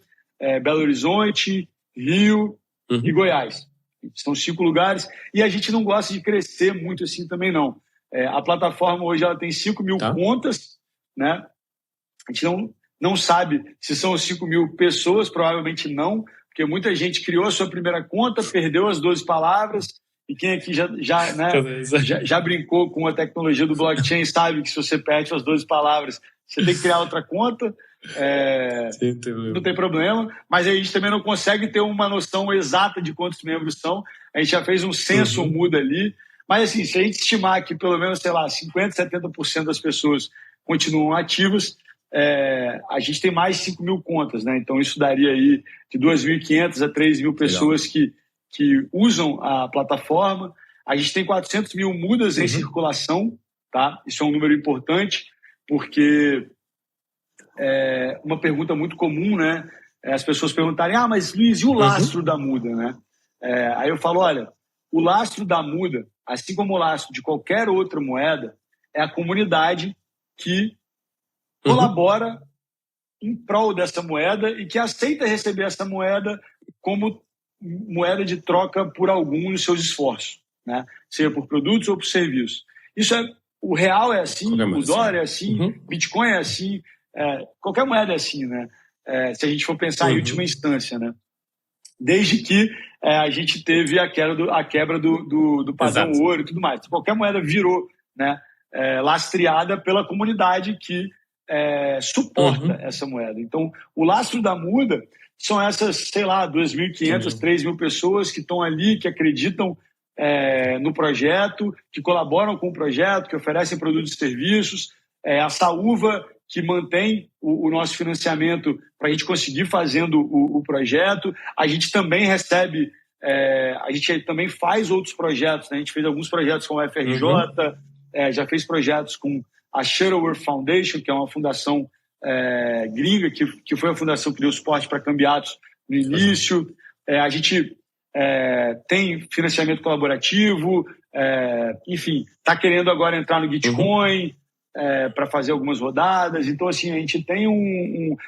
Belo Horizonte, Rio e Goiás. São 5 lugares e a gente não gosta de crescer muito assim também, não. A plataforma hoje ela tem 5 mil contas, né? A gente não sabe se são 5 mil pessoas, provavelmente não, porque muita gente criou a sua primeira conta, perdeu as 12 palavras, e quem aqui já brincou com a tecnologia do blockchain sabe que se você perde as 12 palavras, você tem que criar outra conta. Não tem problema, mas a gente também não consegue ter uma noção exata de quantos membros são. A gente já fez um censo Muda ali, mas assim, se a gente estimar que pelo menos, sei lá, 50%, 70% das pessoas continuam ativas, a gente tem mais de 5 mil contas, né? Então isso daria aí de 2.500 a 3.000 pessoas que usam a plataforma. A gente tem 400 mil Mudas em circulação, tá? Isso é um número importante, porque uma pergunta muito comum, né? As pessoas perguntarem, mas Luiz, e o lastro da Muda, né? Aí eu falo, olha, o lastro da Muda, assim como o lastro de qualquer outra moeda, é a comunidade que colabora em prol dessa moeda e que aceita receber essa moeda como moeda de troca por algum dos seus esforços, né? Seja por produtos ou por serviços. O real é assim, o dólar é assim, Bitcoin é assim, qualquer moeda é assim, né? Se a gente for pensar em última instância, né? Desde que a gente teve a quebra do padrão ouro e tudo mais. Qualquer moeda virou, né, lastreada pela comunidade que suporta essa moeda. Então, o lastro da Muda são essas, sei lá, 2.500, 3.000 pessoas que estão ali, que acreditam no projeto, que colaboram com o projeto, que oferecem produtos e serviços. A Saúva, que mantém o nosso financiamento para a gente conseguir fazendo o projeto. A gente também recebe, a gente também faz outros projetos, né? A gente fez alguns projetos com a FRJ, já fez projetos com a Shuttleworth Foundation, que é uma fundação gringa, que foi a fundação que deu suporte para cambiatos no início. A gente tem financiamento colaborativo, enfim, está querendo agora entrar no Gitcoin, para fazer algumas rodadas. Então, assim, a gente tem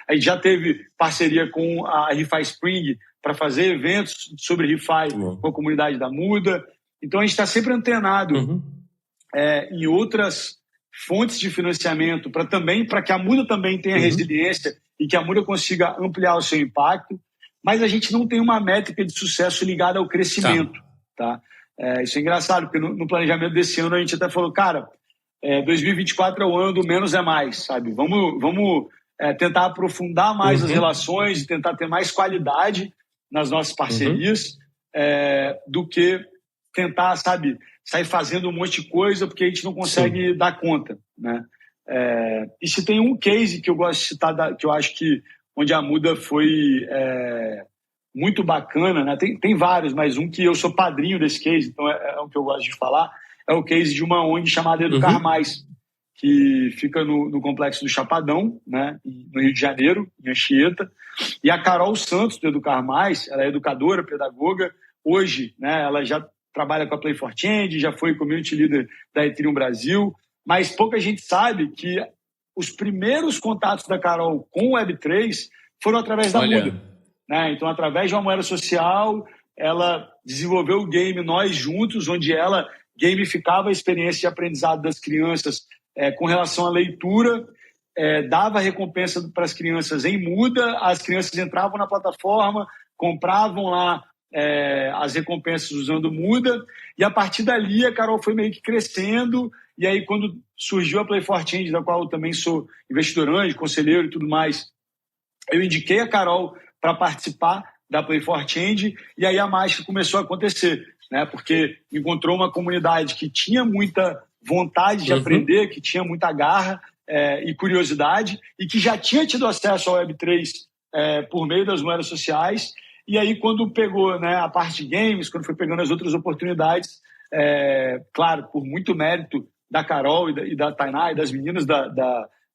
a gente já teve parceria com a ReFi Spring para fazer eventos sobre ReFi com a comunidade da Muda. Então, a gente está sempre antenado em outras fontes de financiamento para que a Muda também tenha resiliência e que a Muda consiga ampliar o seu impacto. Mas a gente não tem uma métrica de sucesso ligada ao crescimento. Tá? Isso é engraçado, porque no planejamento desse ano a gente até falou, cara, 2024 é o ano do menos é mais, sabe? Vamos tentar aprofundar mais as relações e tentar ter mais qualidade nas nossas parcerias do que tentar, sabe, sair fazendo um monte de coisa porque a gente não consegue dar conta, né? E se tem um case que eu gosto de citar, que eu acho que onde a Muda foi muito bacana, né? Tem vários, mas um que eu sou padrinho desse case, então é um que eu gosto de falar, é o case de uma ONG chamada Educar Mais, que fica no Complexo do Chapadão, né, no Rio de Janeiro, em Anchieta. E a Carol Santos, do Educar Mais, ela é educadora, pedagoga. Hoje, né, ela já trabalha com a Play for Change, já foi community leader da Ethereum Brasil, mas pouca gente sabe que os primeiros contatos da Carol com o Web3 foram através da Muda. Né? Então, através de uma moeda social, ela desenvolveu o game Nós Juntos, onde ela gamificava a experiência de aprendizado das crianças com relação à leitura, dava recompensa para as crianças em Muda, as crianças entravam na plataforma, compravam lá as recompensas usando Muda, e a partir dali a Carol foi meio que crescendo, e aí quando surgiu a Play for Change, da qual eu também sou investidor anjo, conselheiro e tudo mais, eu indiquei a Carol para participar da Play for Change, e aí a mágica começou a acontecer, né? Porque encontrou uma comunidade que tinha muita vontade de aprender, que tinha muita garra e curiosidade, e que já tinha tido acesso ao Web3 por meio das moedas sociais, E aí, quando pegou, né, a parte de games, quando foi pegando as outras oportunidades, claro, por muito mérito da Carol e da Tainá e das meninas do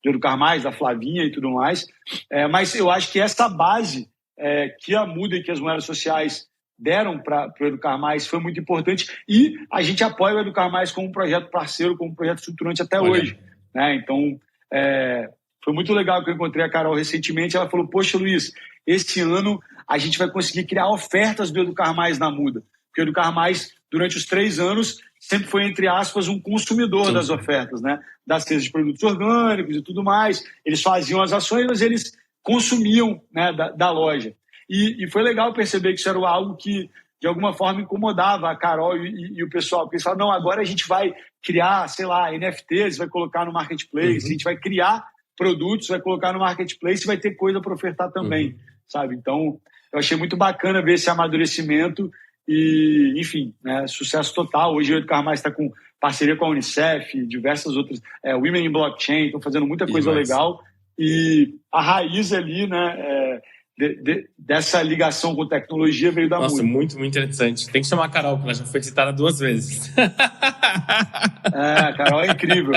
Educar Mais, da Flavinha e tudo mais, mas eu acho que essa base que a Muda e que as moedas sociais deram para o Educar Mais foi muito importante, e a gente apoia o Educar Mais como um projeto parceiro, como um projeto estruturante até hoje, né? Então, foi muito legal que eu encontrei a Carol recentemente. Ela falou: poxa, Luiz, esse ano a gente vai conseguir criar ofertas do Educar Mais na Muda, porque o Educar Mais, durante os 3 anos, sempre foi, entre aspas, um consumidor das ofertas, né? Das cestas de produtos orgânicos e tudo mais. Eles faziam as ações, mas eles consumiam, né, da loja. E foi legal perceber que isso era algo que, de alguma forma, incomodava a Carol e o pessoal. Porque eles falaram: não, agora a gente vai criar, sei lá, NFTs, vai colocar no marketplace, a gente vai criar produtos, vai colocar no marketplace e vai ter coisa para ofertar também, sabe? Então, eu achei muito bacana ver esse amadurecimento e, enfim, né, sucesso total. Hoje o Educar Mais está com parceria com a Unicef, diversas outras, Women in Blockchain, estão fazendo muita coisa legal. E a raiz ali, né, dessa ligação com tecnologia veio da Muda. Nossa, muito, muito interessante. Tem que chamar a Carol, que ela já foi citada 2 vezes. A Carol é incrível.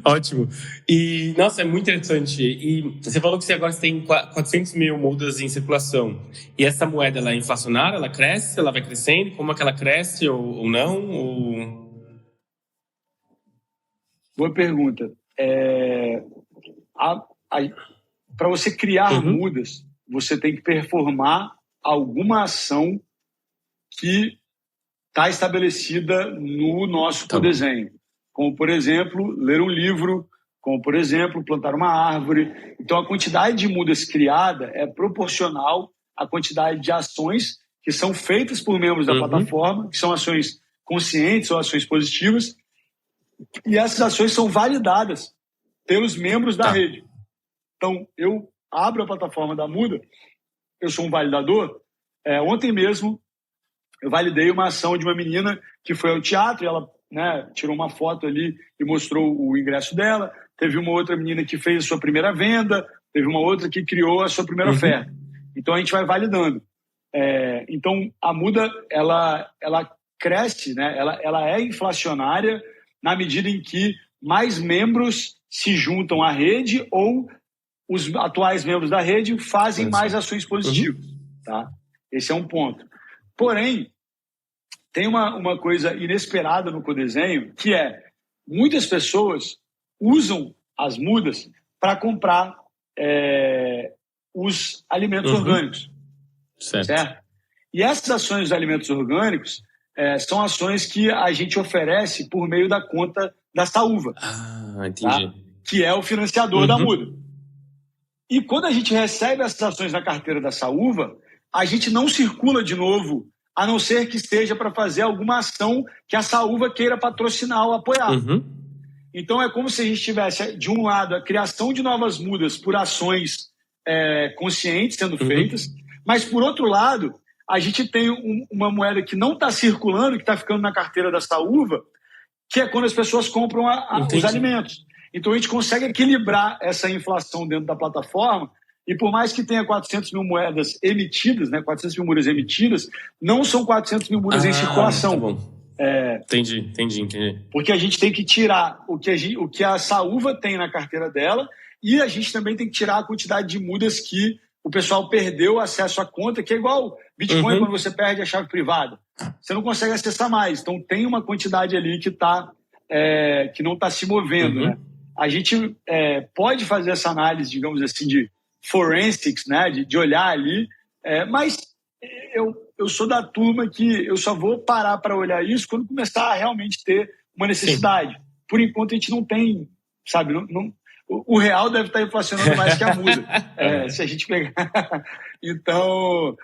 Ótimo. E, nossa, é muito interessante. E você falou que você agora tem 400 mil mudas em circulação. E essa moeda, ela é inflacionária? Ela cresce? Ela vai crescendo? Como é que ela cresce ou não? Boa pergunta. Para você criar mudas, você tem que performar alguma ação que está estabelecida no nosso codesenho. Como, por exemplo, ler um livro, como, por exemplo, plantar uma árvore. Então, a quantidade de mudas criada é proporcional à quantidade de ações que são feitas por membros da plataforma, que são ações conscientes ou ações positivas, e essas ações são validadas pelos membros da rede. Então, eu abro a plataforma da Muda, eu sou um validador. Ontem mesmo, eu validei uma ação de uma menina que foi ao teatro, e ela, né, tirou uma foto ali e mostrou o ingresso dela. Teve uma outra menina que fez a sua primeira venda, teve uma outra que criou a sua primeira oferta. Então, a gente vai validando. Então, a Muda, ela cresce, né? Ela é inflacionária na medida em que mais membros se juntam à rede ou os atuais membros da rede fazem mais ações positivas. Tá? Esse é um ponto. Porém, tem uma coisa inesperada no codesenho, que muitas pessoas usam as mudas para comprar os alimentos orgânicos. Certo? E essas ações dos alimentos orgânicos são ações que a gente oferece por meio da conta da Saúva. Entendi. Tá? Que é o financiador da Muda. E quando a gente recebe essas ações na carteira da Saúva, a gente não circula de novo, a não ser que seja para fazer alguma ação que a Saúva queira patrocinar ou apoiar. Então, é como se a gente tivesse, de um lado, a criação de novas mudas por ações conscientes sendo feitas, mas, por outro lado, a gente tem uma moeda que não está circulando, que está ficando na carteira da Saúva, que é quando as pessoas compram os alimentos. Então, a gente consegue equilibrar essa inflação dentro da plataforma, e por mais que tenha 400 mil moedas emitidas, né, 400 mil mudas emitidas, não são 400 mil mudas em circulação. Tá bom. Entendi. Porque a gente tem que tirar o que a Saúva tem na carteira dela, e a gente também tem que tirar a quantidade de mudas que o pessoal perdeu acesso à conta, que é igual Bitcoin quando você perde a chave privada. Você não consegue acessar mais. Então, tem uma quantidade ali que não está se movendo, né? A gente pode fazer essa análise, digamos assim, de forensics, né? De olhar ali, mas eu sou da turma que eu só vou parar para olhar isso quando começar a realmente ter uma necessidade. Por enquanto, a gente não tem, sabe? O real deve estar inflacionando mais que a Muda, se a gente pegar. Então,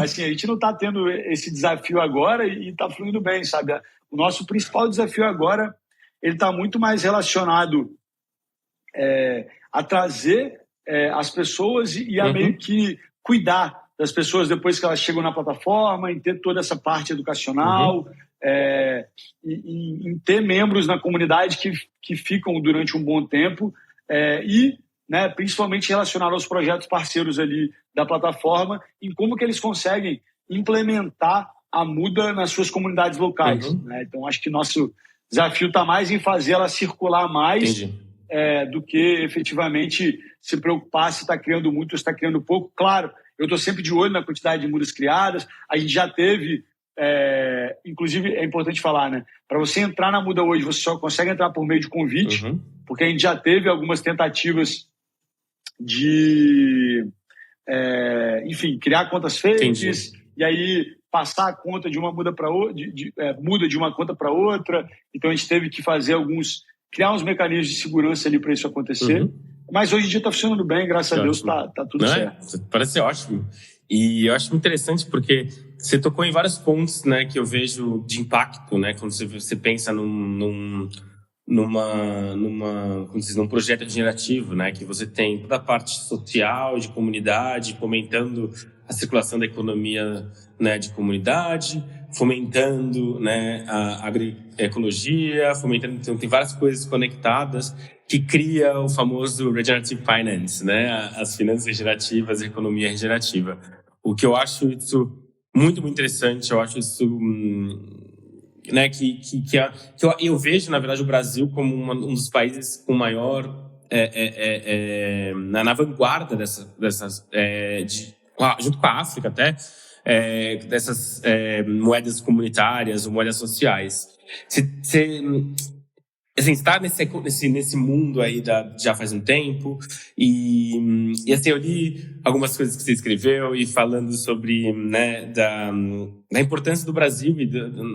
assim, a gente não está tendo esse desafio agora e está fluindo bem, sabe? O nosso principal desafio agora, ele está muito mais relacionado a trazer as pessoas e a meio que cuidar das pessoas depois que elas chegam na plataforma, em ter toda essa parte educacional, em ter membros na comunidade que ficam durante um bom tempo e né, principalmente relacionado aos projetos parceiros ali da plataforma, em como que eles conseguem implementar a muda nas suas comunidades locais. Né? Então, acho que nosso desafio está mais em fazer ela circular mais do que efetivamente se preocupar se está criando muito ou se está criando pouco. Claro, eu estou sempre de olho na quantidade de mudas criadas. A gente já teve, inclusive é importante falar, né? Para você entrar na muda hoje, você só consegue entrar por meio de convite, porque a gente já teve algumas tentativas de, enfim, criar contas fakes e aí passar a conta de uma muda para outra, muda de uma conta para outra. Então a gente teve que criar uns mecanismos de segurança ali para isso acontecer. Mas hoje em dia está funcionando bem, graças a Deus tá tudo certo. Parece ótimo. E eu acho muito interessante porque você tocou em vários pontos, né, que eu vejo de impacto, né, quando você pensa num projeto regenerativo, né, que você tem toda a parte social, de comunidade, fomentando a circulação da economia, né, de comunidade, fomentando, né, a agroecologia, fomentando, então tem várias coisas conectadas que cria o famoso regenerative finance, né, as finanças regenerativas, a economia regenerativa. O que eu acho isso muito, muito interessante, eu acho isso né, eu vejo, na verdade, o Brasil como um dos países com maior na vanguarda dessas junto com a África até, dessas moedas comunitárias ou moedas sociais. Assim, está nesse mundo aí já faz um tempo e assim, eu li algumas coisas que você escreveu e falando sobre, né, da importância do Brasil e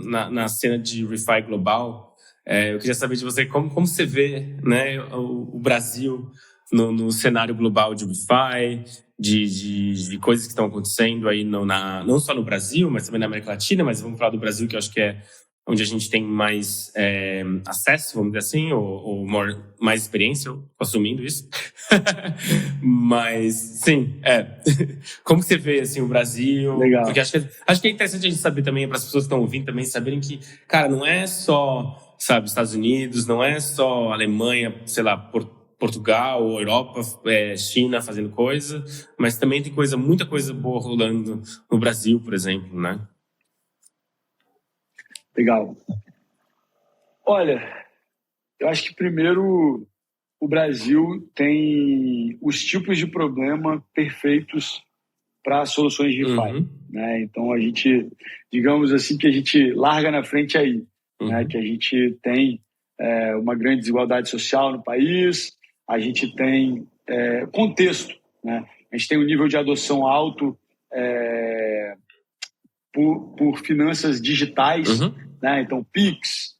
na cena de ReFi global. Eu queria saber de você como você vê, né, o Brasil no cenário global de ReFi, de coisas que estão acontecendo aí não só no Brasil, mas também na América Latina, mas vamos falar do Brasil, que eu acho que é onde a gente tem mais acesso, vamos dizer assim, ou mais experiência, assumindo isso. Mas, sim, como você vê, assim, o Brasil? Legal. Porque acho que é interessante a gente saber também, para as pessoas que estão ouvindo também, saberem que, cara, não é só, sabe, Estados Unidos, não é só Alemanha, sei lá, Portugal, Europa, China fazendo coisa, mas também tem muita coisa boa rolando no Brasil, por exemplo, né? Legal. Olha, eu acho que primeiro o Brasil tem os tipos de problema perfeitos para soluções de ReFi, né? Então a gente, digamos assim, que a gente larga na frente aí, né? Que a gente tem uma grande desigualdade social no país, a gente tem contexto, né? A gente tem um nível de adoção alto por finanças digitais, né? Então Pix,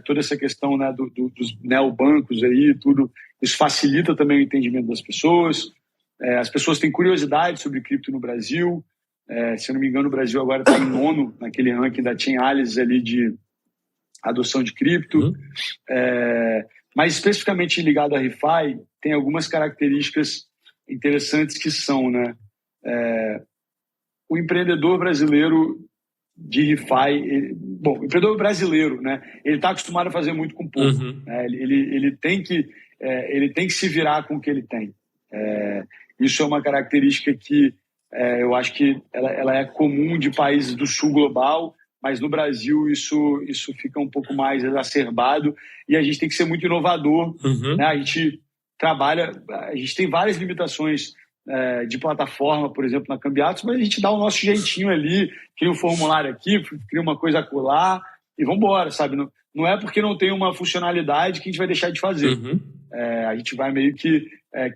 toda essa questão, né, dos neobancos aí, tudo isso facilita também o entendimento das pessoas. As pessoas têm curiosidade sobre cripto no Brasil. Se eu não me engano, o Brasil agora está em 9º naquele ranking da Chainalysis ali de adoção de cripto. Mas especificamente ligado a ReFi, tem algumas características interessantes que são, né, o empreendedor brasileiro de ReFi, o empreendedor brasileiro, né, ele está acostumado a fazer muito com pouco. Né, ele tem que se virar com o que ele tem. Isso é uma característica que eu acho que ela é comum de países do sul global, mas no Brasil isso fica um pouco mais exacerbado e a gente tem que ser muito inovador. Né? A gente tem várias limitações de plataforma, por exemplo, na Cambiatos, mas a gente dá o nosso jeitinho ali, cria um formulário aqui, cria uma coisa acolá e vamos embora, sabe? Não é porque não tem uma funcionalidade que a gente vai deixar de fazer. A gente vai meio que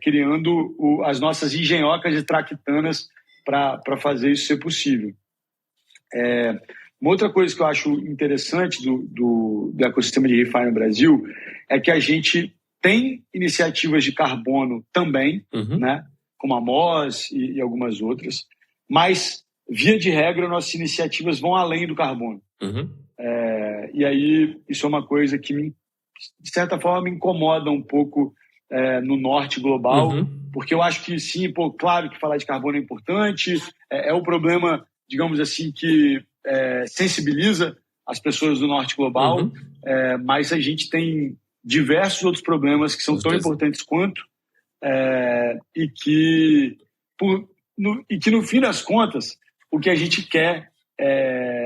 criando as nossas engenhocas e traquitanas para fazer isso ser possível. Uma outra coisa que eu acho interessante do ecossistema de ReFi no Brasil é que a gente tem iniciativas de carbono também, né? Como a MOS e algumas outras, mas, via de regra, nossas iniciativas vão além do carbono. E aí, isso é uma coisa que, de certa forma, me incomoda um pouco no norte global, porque eu acho que, sim, claro que falar de carbono é importante, é um problema, digamos assim, que sensibiliza as pessoas do norte global, mas a gente tem diversos outros problemas que são tão importantes quanto, e que no fim das contas, o que a gente quer,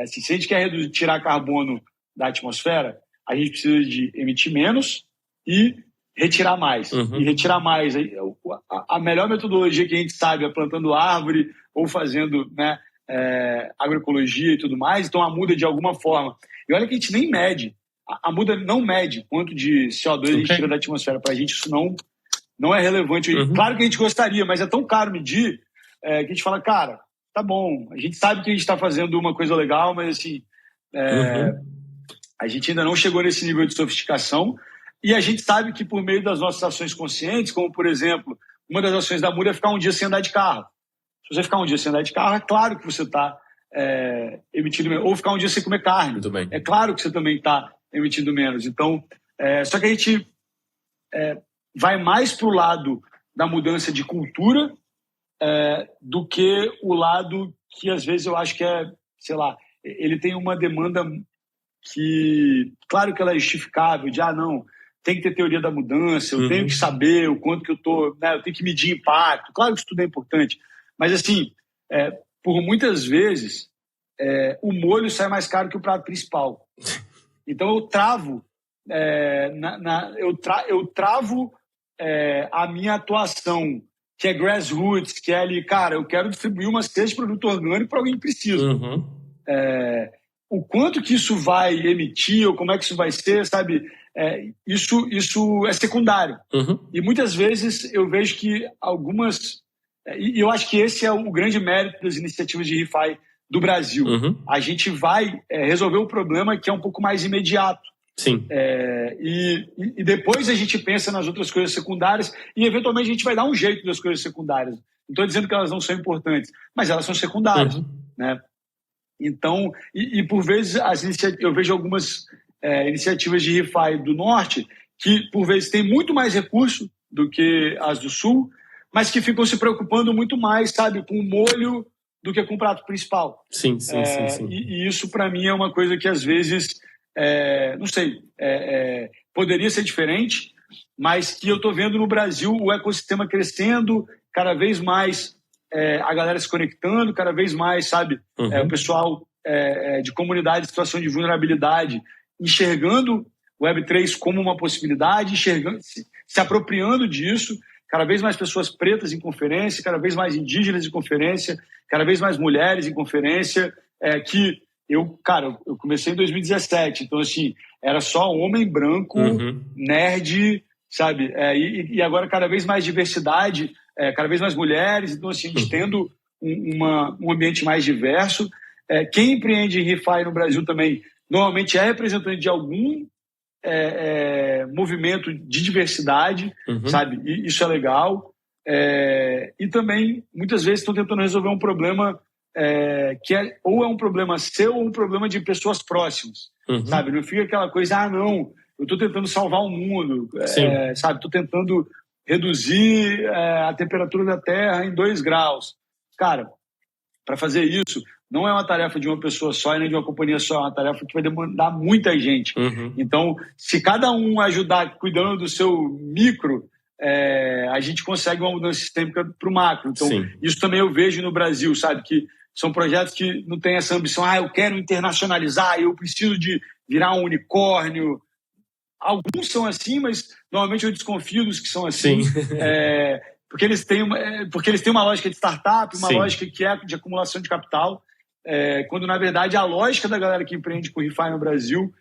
assim, se a gente quer tirar carbono da atmosfera, a gente precisa de emitir menos e retirar mais. E retirar mais, a melhor metodologia que a gente sabe é plantando árvore ou fazendo, né, agroecologia e tudo mais, então a muda de alguma forma. E olha que a gente nem mede, a muda não mede quanto de CO2 a gente tira da atmosfera. Para a gente isso não é relevante. Claro que a gente gostaria, mas é tão caro medir que a gente fala, cara, tá bom, a gente sabe que a gente está fazendo uma coisa legal, mas assim, a gente ainda não chegou nesse nível de sofisticação, e a gente sabe que por meio das nossas ações conscientes, como por exemplo, uma das ações da Muda é ficar um dia sem andar de carro. Se você ficar um dia sem andar de carro, é claro que você está emitindo menos. Ou ficar um dia sem comer carne. Muito bem. É claro que você também está emitindo menos. Então, só que a gente vai mais para o lado da mudança de cultura do que o lado que às vezes eu acho que sei lá, ele tem uma demanda que, claro que ela é justificável, de não, tem que ter teoria da mudança, eu tenho que saber o quanto que eu tô, né, eu tenho que medir impacto, claro que isso tudo é importante, mas assim, por muitas vezes, o molho sai mais caro que o prato principal. Então eu travo, eu travo a minha atuação, que é grassroots, que é ali, cara, eu quero distribuir uma cesta de produto orgânico para alguém que precisa. O quanto que isso vai emitir, ou como é que isso vai ser, sabe? Isso é secundário. E muitas vezes eu vejo que algumas... E eu acho que esse é o grande mérito das iniciativas de ReFi do Brasil. A gente vai resolver o problema que é um pouco mais imediato. Sim. E depois a gente pensa nas outras coisas secundárias e, eventualmente, a gente vai dar um jeito das coisas secundárias. Não estou dizendo que elas não são importantes, mas elas são secundárias. Né? Então, por vezes, eu vejo algumas iniciativas de ReFi do Norte que, por vezes, têm muito mais recurso do que as do Sul, mas que ficam se preocupando muito mais, sabe, com o molho do que com o prato principal. Sim. E isso, para mim, é uma coisa que, às vezes, não sei, poderia ser diferente, mas que eu estou vendo no Brasil o ecossistema crescendo, cada vez mais a galera se conectando, cada vez mais, sabe, o pessoal de comunidade de situação de vulnerabilidade enxergando o Web3 como uma possibilidade, enxergando, se apropriando disso, cada vez mais pessoas pretas em conferência, cada vez mais indígenas em conferência, cada vez mais mulheres em conferência, que eu comecei em 2017, então assim, era só homem branco, nerd, sabe, e agora cada vez mais diversidade, cada vez mais mulheres, então assim, a gente tendo um ambiente mais diverso. Quem empreende em ReFi no Brasil também, normalmente é representante de algum movimento de diversidade, sabe? E isso é legal. E também, muitas vezes, estão tentando resolver um problema que ou é um problema seu ou um problema de pessoas próximas, sabe? Não fica aquela coisa, não, eu estou tentando salvar o mundo, sabe? Estou tentando reduzir a temperatura da Terra em 2 graus. Cara, para fazer isso, não é uma tarefa de uma pessoa só e nem de uma companhia só, é uma tarefa que vai demandar muita gente. Então, se cada um ajudar cuidando do seu micro, a gente consegue uma mudança sistêmica para o macro. Então, isso também eu vejo no Brasil, sabe? Que são projetos que não têm essa ambição, eu quero internacionalizar, eu preciso de virar um unicórnio. Alguns são assim, mas normalmente eu desconfio dos que são assim. Porque eles têm uma lógica de startup, uma lógica que é de acumulação de capital, quando, na verdade, a lógica da galera que empreende com ReFi no Brasil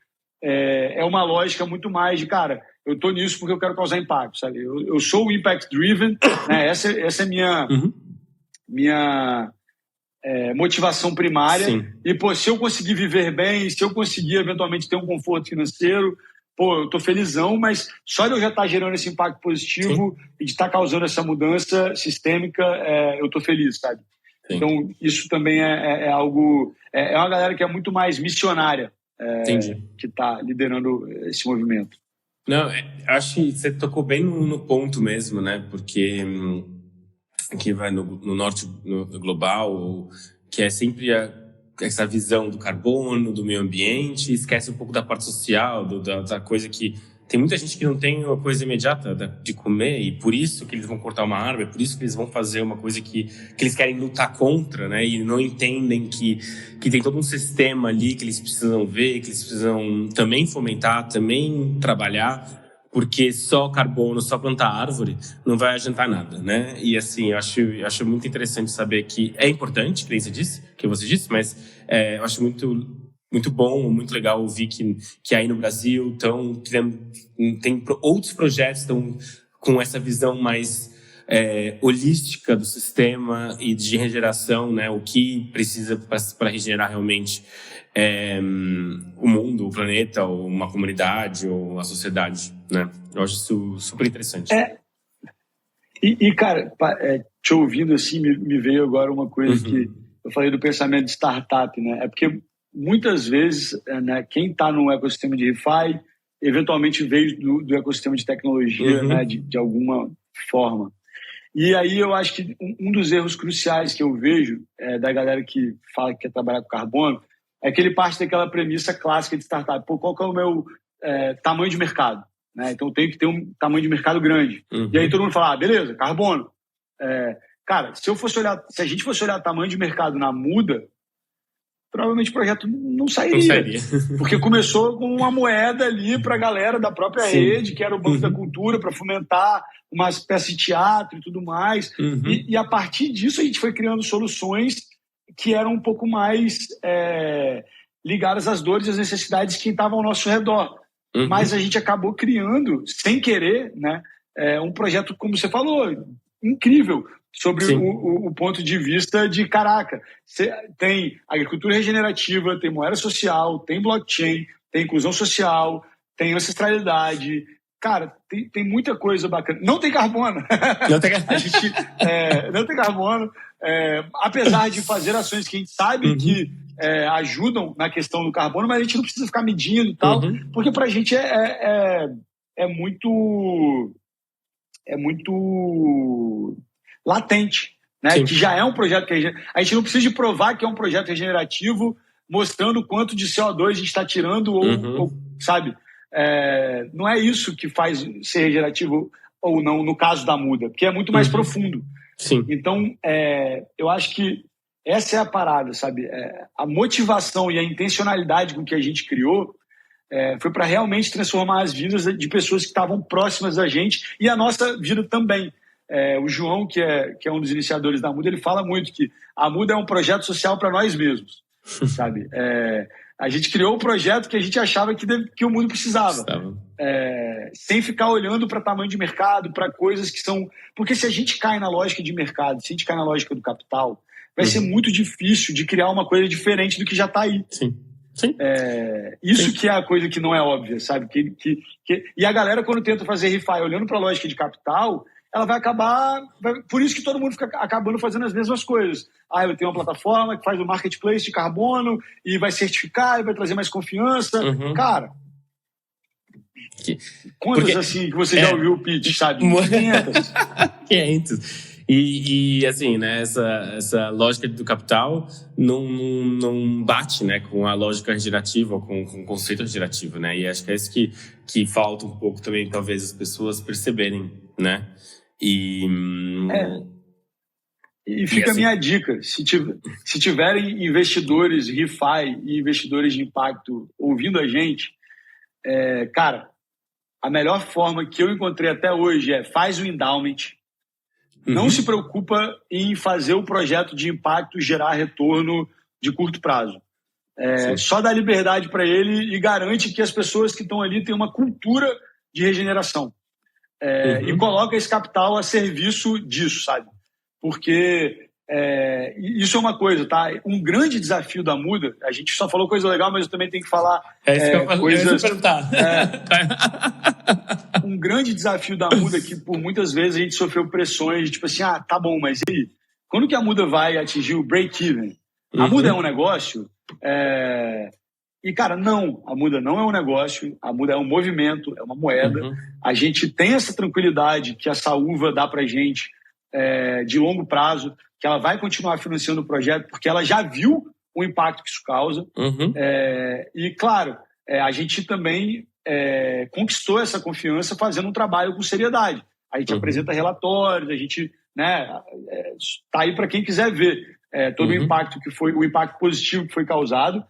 é uma lógica muito mais de, cara, eu estou nisso porque eu quero causar impacto, sabe? Eu sou o impact driven, né? Essa é minha motivação primária. E, se eu conseguir viver bem, se eu conseguir, eventualmente, ter um conforto financeiro, eu tô felizão, mas só de eu já estar gerando esse impacto positivo e de estar causando essa mudança sistêmica, eu tô feliz, sabe? Então, isso também é algo... É uma galera que é muito mais missionária que está liderando esse movimento. Não, acho que você tocou bem no ponto mesmo, né? Porque aqui vai no norte no global, que é sempre essa visão do carbono, do meio ambiente, e esquece um pouco da parte social, da coisa que Tem muita gente que não tem uma coisa imediata de comer e por isso que eles vão cortar uma árvore, por isso que eles vão fazer uma coisa que eles querem lutar contra, né? E não entendem que tem todo um sistema ali que eles precisam ver, que eles precisam também fomentar, também trabalhar, porque só carbono, só plantar árvore não vai adiantar nada, né? E assim, eu acho muito interessante saber que é importante, que você disse, mas eu acho muito bom, muito legal ouvir que aí no Brasil tem outros projetos estão com essa visão mais holística do sistema e de regeneração, né? O que precisa para regenerar realmente o mundo, o planeta, ou uma comunidade, ou a sociedade, né? Eu acho isso super interessante. Cara, te ouvindo assim, me veio agora uma coisa que eu falei do pensamento de startup, né? É porque muitas vezes, né, quem está no ecossistema de ReFi, eventualmente veio do ecossistema de tecnologia, né, de alguma forma. E aí eu acho que um dos erros cruciais que eu vejo da galera que fala que quer trabalhar com carbono é que ele parte daquela premissa clássica de startup. Pô, qual que é o meu tamanho de mercado? Né? Então, eu tenho que ter um tamanho de mercado grande. E aí todo mundo fala, beleza, carbono. Cara, se a gente fosse olhar tamanho de mercado na Muda, provavelmente o projeto não sairia. Porque começou com uma moeda ali para a galera da própria rede, que era o Banco da Cultura, para fomentar uma espécie de teatro e tudo mais. E a partir disso a gente foi criando soluções que eram um pouco mais ligadas às dores e às necessidades de quem estava ao nosso redor. Mas a gente acabou criando, sem querer, né, um projeto, como você falou, incrível, sobre o ponto de vista de, caraca, tem agricultura regenerativa, tem moeda social, tem blockchain, tem inclusão social, tem ancestralidade. Cara, tem muita coisa bacana. Não tem carbono. Não tem carbono. A gente não tem carbono. Apesar de fazer ações que a gente sabe que ajudam na questão do carbono, mas a gente não precisa ficar medindo e tal, porque pra gente é muito latente, né? Que já é um projeto que a gente não precisa de provar que é um projeto regenerativo, mostrando o quanto de CO2 a gente está tirando, ou sabe? Não é isso que faz ser regenerativo ou não, no caso da Muda, porque é muito mais profundo. Sim. Então, eu acho que essa é a parada, sabe? A motivação e a intencionalidade com que a gente criou foi para realmente transformar as vidas de pessoas que estavam próximas da gente e a nossa vida também. O João, que é um dos iniciadores da Muda, ele fala muito que a Muda é um projeto social para nós mesmos, sabe? A gente criou um projeto que a gente achava que o mundo precisava, sem ficar olhando para tamanho de mercado, para coisas que são... Porque se a gente cai na lógica de mercado, se a gente cai na lógica do capital, vai ser muito difícil de criar uma coisa diferente do que já está aí. Sim. Isso que é a coisa que não é óbvia, sabe? E a galera, quando tenta fazer ReFi olhando para a lógica de capital, ela vai acabar... Por isso que todo mundo fica acabando fazendo as mesmas coisas. Eu tenho uma plataforma que faz o marketplace de carbono e vai certificar e vai trazer mais confiança. Cara, quantas assim que você já ouviu o pitch, sabe? 500. 500. E assim, né, essa lógica do capital não bate, né, com a lógica regenerativa, com o conceito regenerativo, né? E acho que é isso que falta um pouco também, talvez, as pessoas perceberem, né? E fica a minha dica, se tiverem investidores ReFi e investidores de impacto ouvindo a gente, cara, a melhor forma que eu encontrei até hoje faz o endowment. Não se preocupa em fazer o projeto de impacto gerar retorno de curto prazo. Só dá liberdade para ele e garante que as pessoas que estão ali têm uma cultura de regeneração. E coloca esse capital a serviço disso, sabe? Porque isso é uma coisa, tá? Um grande desafio da Muda, a gente só falou coisa legal, mas eu também tenho que falar coisas... Um grande desafio da Muda que por muitas vezes a gente sofreu pressões, tipo assim, tá bom, mas e aí? Quando que a Muda vai atingir o break-even? A Muda é um negócio? E, cara, não, a Muda não é um negócio, a Muda é um movimento, é uma moeda. A gente tem essa tranquilidade que a Saúva dá pra gente de longo prazo, que ela vai continuar financiando o projeto, porque ela já viu o impacto que isso causa. E, claro, a gente também conquistou essa confiança fazendo um trabalho com seriedade. A gente apresenta relatórios, a gente tá aí para quem quiser ver todo o impacto o impacto positivo que foi causado.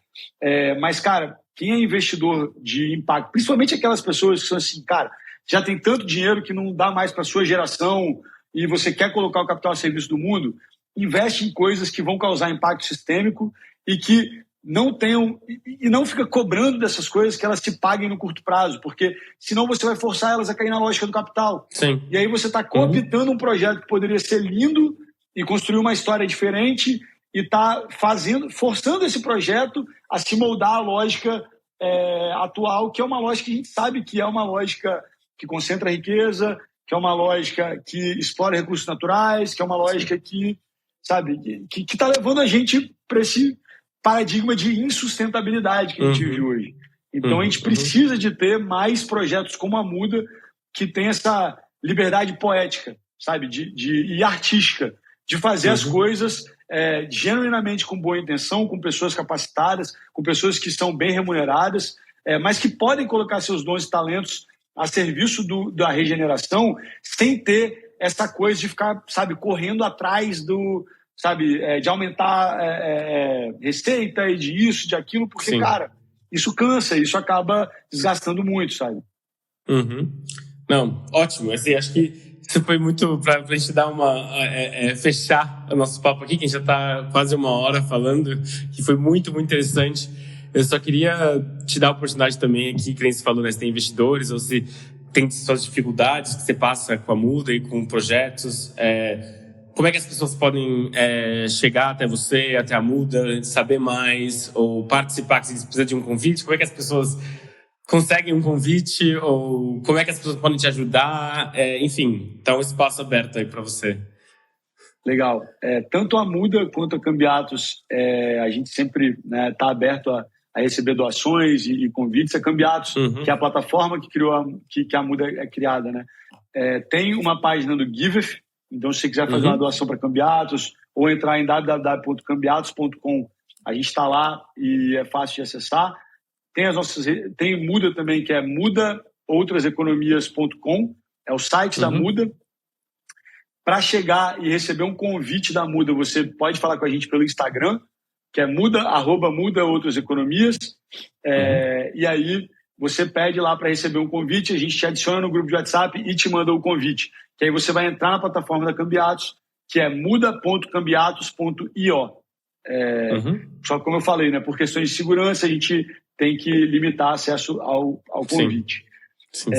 Mas, cara, quem é investidor de impacto, principalmente aquelas pessoas que são assim, cara, já tem tanto dinheiro que não dá mais para sua geração e você quer colocar o capital a serviço do mundo, investe em coisas que vão causar impacto sistêmico e que não tenham e não fica cobrando dessas coisas que elas se paguem no curto prazo, porque senão você vai forçar elas a cair na lógica do capital. Sim. E aí você está cooptando um projeto que poderia ser lindo e construir uma história diferente e está forçando esse projeto a se moldar à lógica atual, que é uma lógica que a gente sabe que é uma lógica que concentra riqueza, que é uma lógica que explora recursos naturais, que é uma lógica que, sabe, que está levando a gente para esse paradigma de insustentabilidade que a gente vive hoje. Então, a gente precisa de ter mais projetos como a Muda, que tem essa liberdade poética, sabe, e artística, de fazer as coisas genuinamente com boa intenção, com pessoas capacitadas, com pessoas que são bem remuneradas, mas que podem colocar seus dons e talentos a serviço da regeneração sem ter essa coisa de ficar, sabe, correndo atrás de aumentar receita e de isso, de aquilo, porque, Sim. Cara, isso cansa, isso acaba desgastando muito, sabe? Não, ótimo. Assim, acho que isso foi muito para a gente dar fechar o nosso papo aqui, que a gente já está quase uma hora falando, que foi muito, muito interessante. Eu só queria te dar a oportunidade também aqui, que nem você falou, né, se tem investidores ou se tem suas dificuldades que você passa com a Muda e com projetos. Como é que as pessoas podem chegar até você, até a Muda, saber mais ou participar, se precisa de um convite? Como é que as pessoas conseguem um convite ou como é que as pessoas podem te ajudar? Enfim, tá um espaço aberto aí para você. Legal. Tanto a Muda quanto a Cambiatos, a gente sempre tá aberto a receber doações e convites. A Cambiatos, que é a plataforma que criou que a Muda é criada, né? Tem uma página do Giveth. Então, se você quiser fazer uma doação para Cambiatos ou entrar em www.cambiatos.com, a gente está lá e é fácil de acessar. Tem Muda também, que é mudaoutraseconomias.com, é o site da Muda. Para chegar e receber um convite da Muda, você pode falar com a gente pelo Instagram, que é @mudaoutraseconomias. E aí você pede lá para receber um convite, a gente te adiciona no grupo de WhatsApp e te manda o convite. Que aí você vai entrar na plataforma da Cambiatos, que é muda.cambiatos.io. Só que, como eu falei, né, por questões de segurança, a gente tem que limitar acesso ao convite. Sim,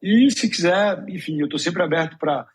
e se quiser, enfim, eu estou sempre aberto para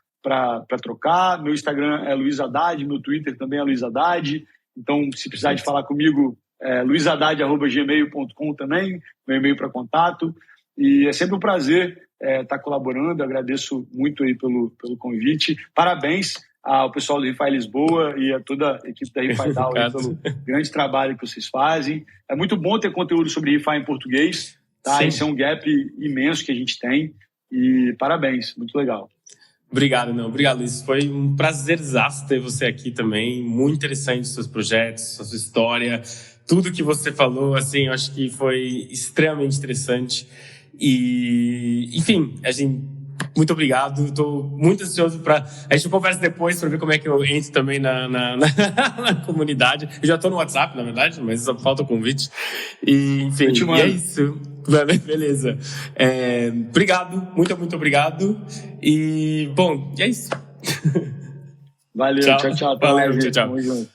trocar. Meu Instagram é Luiz Haddad, meu Twitter também é Luiz Haddad. Então, se precisar de falar comigo, luizhaddad@gmail.com também, meu e-mail para contato. E é sempre um prazer estar colaborando. Eu agradeço muito aí pelo convite. Parabéns ao pessoal do ReFi Lisboa e a toda a equipe da ReFi DAO pelo grande trabalho que vocês fazem. É muito bom ter conteúdo sobre ReFi em português. Tá? Esse é um gap imenso que a gente tem. E parabéns, muito legal. Obrigado, obrigado, Luiz. Foi um prazerzaço ter você aqui também. Muito interessante os seus projetos, a sua história. Tudo que você falou, assim, eu acho que foi extremamente interessante. E, enfim, muito obrigado. Estou muito ansioso para... A gente conversa depois para ver como é que eu entro também na comunidade. Eu já estou no WhatsApp, na verdade, mas só falta o convite. E, enfim, e é isso. Beleza. Obrigado, muito obrigado. E, bom, é isso. Valeu, tchau. Valeu, tchau. Tamo junto.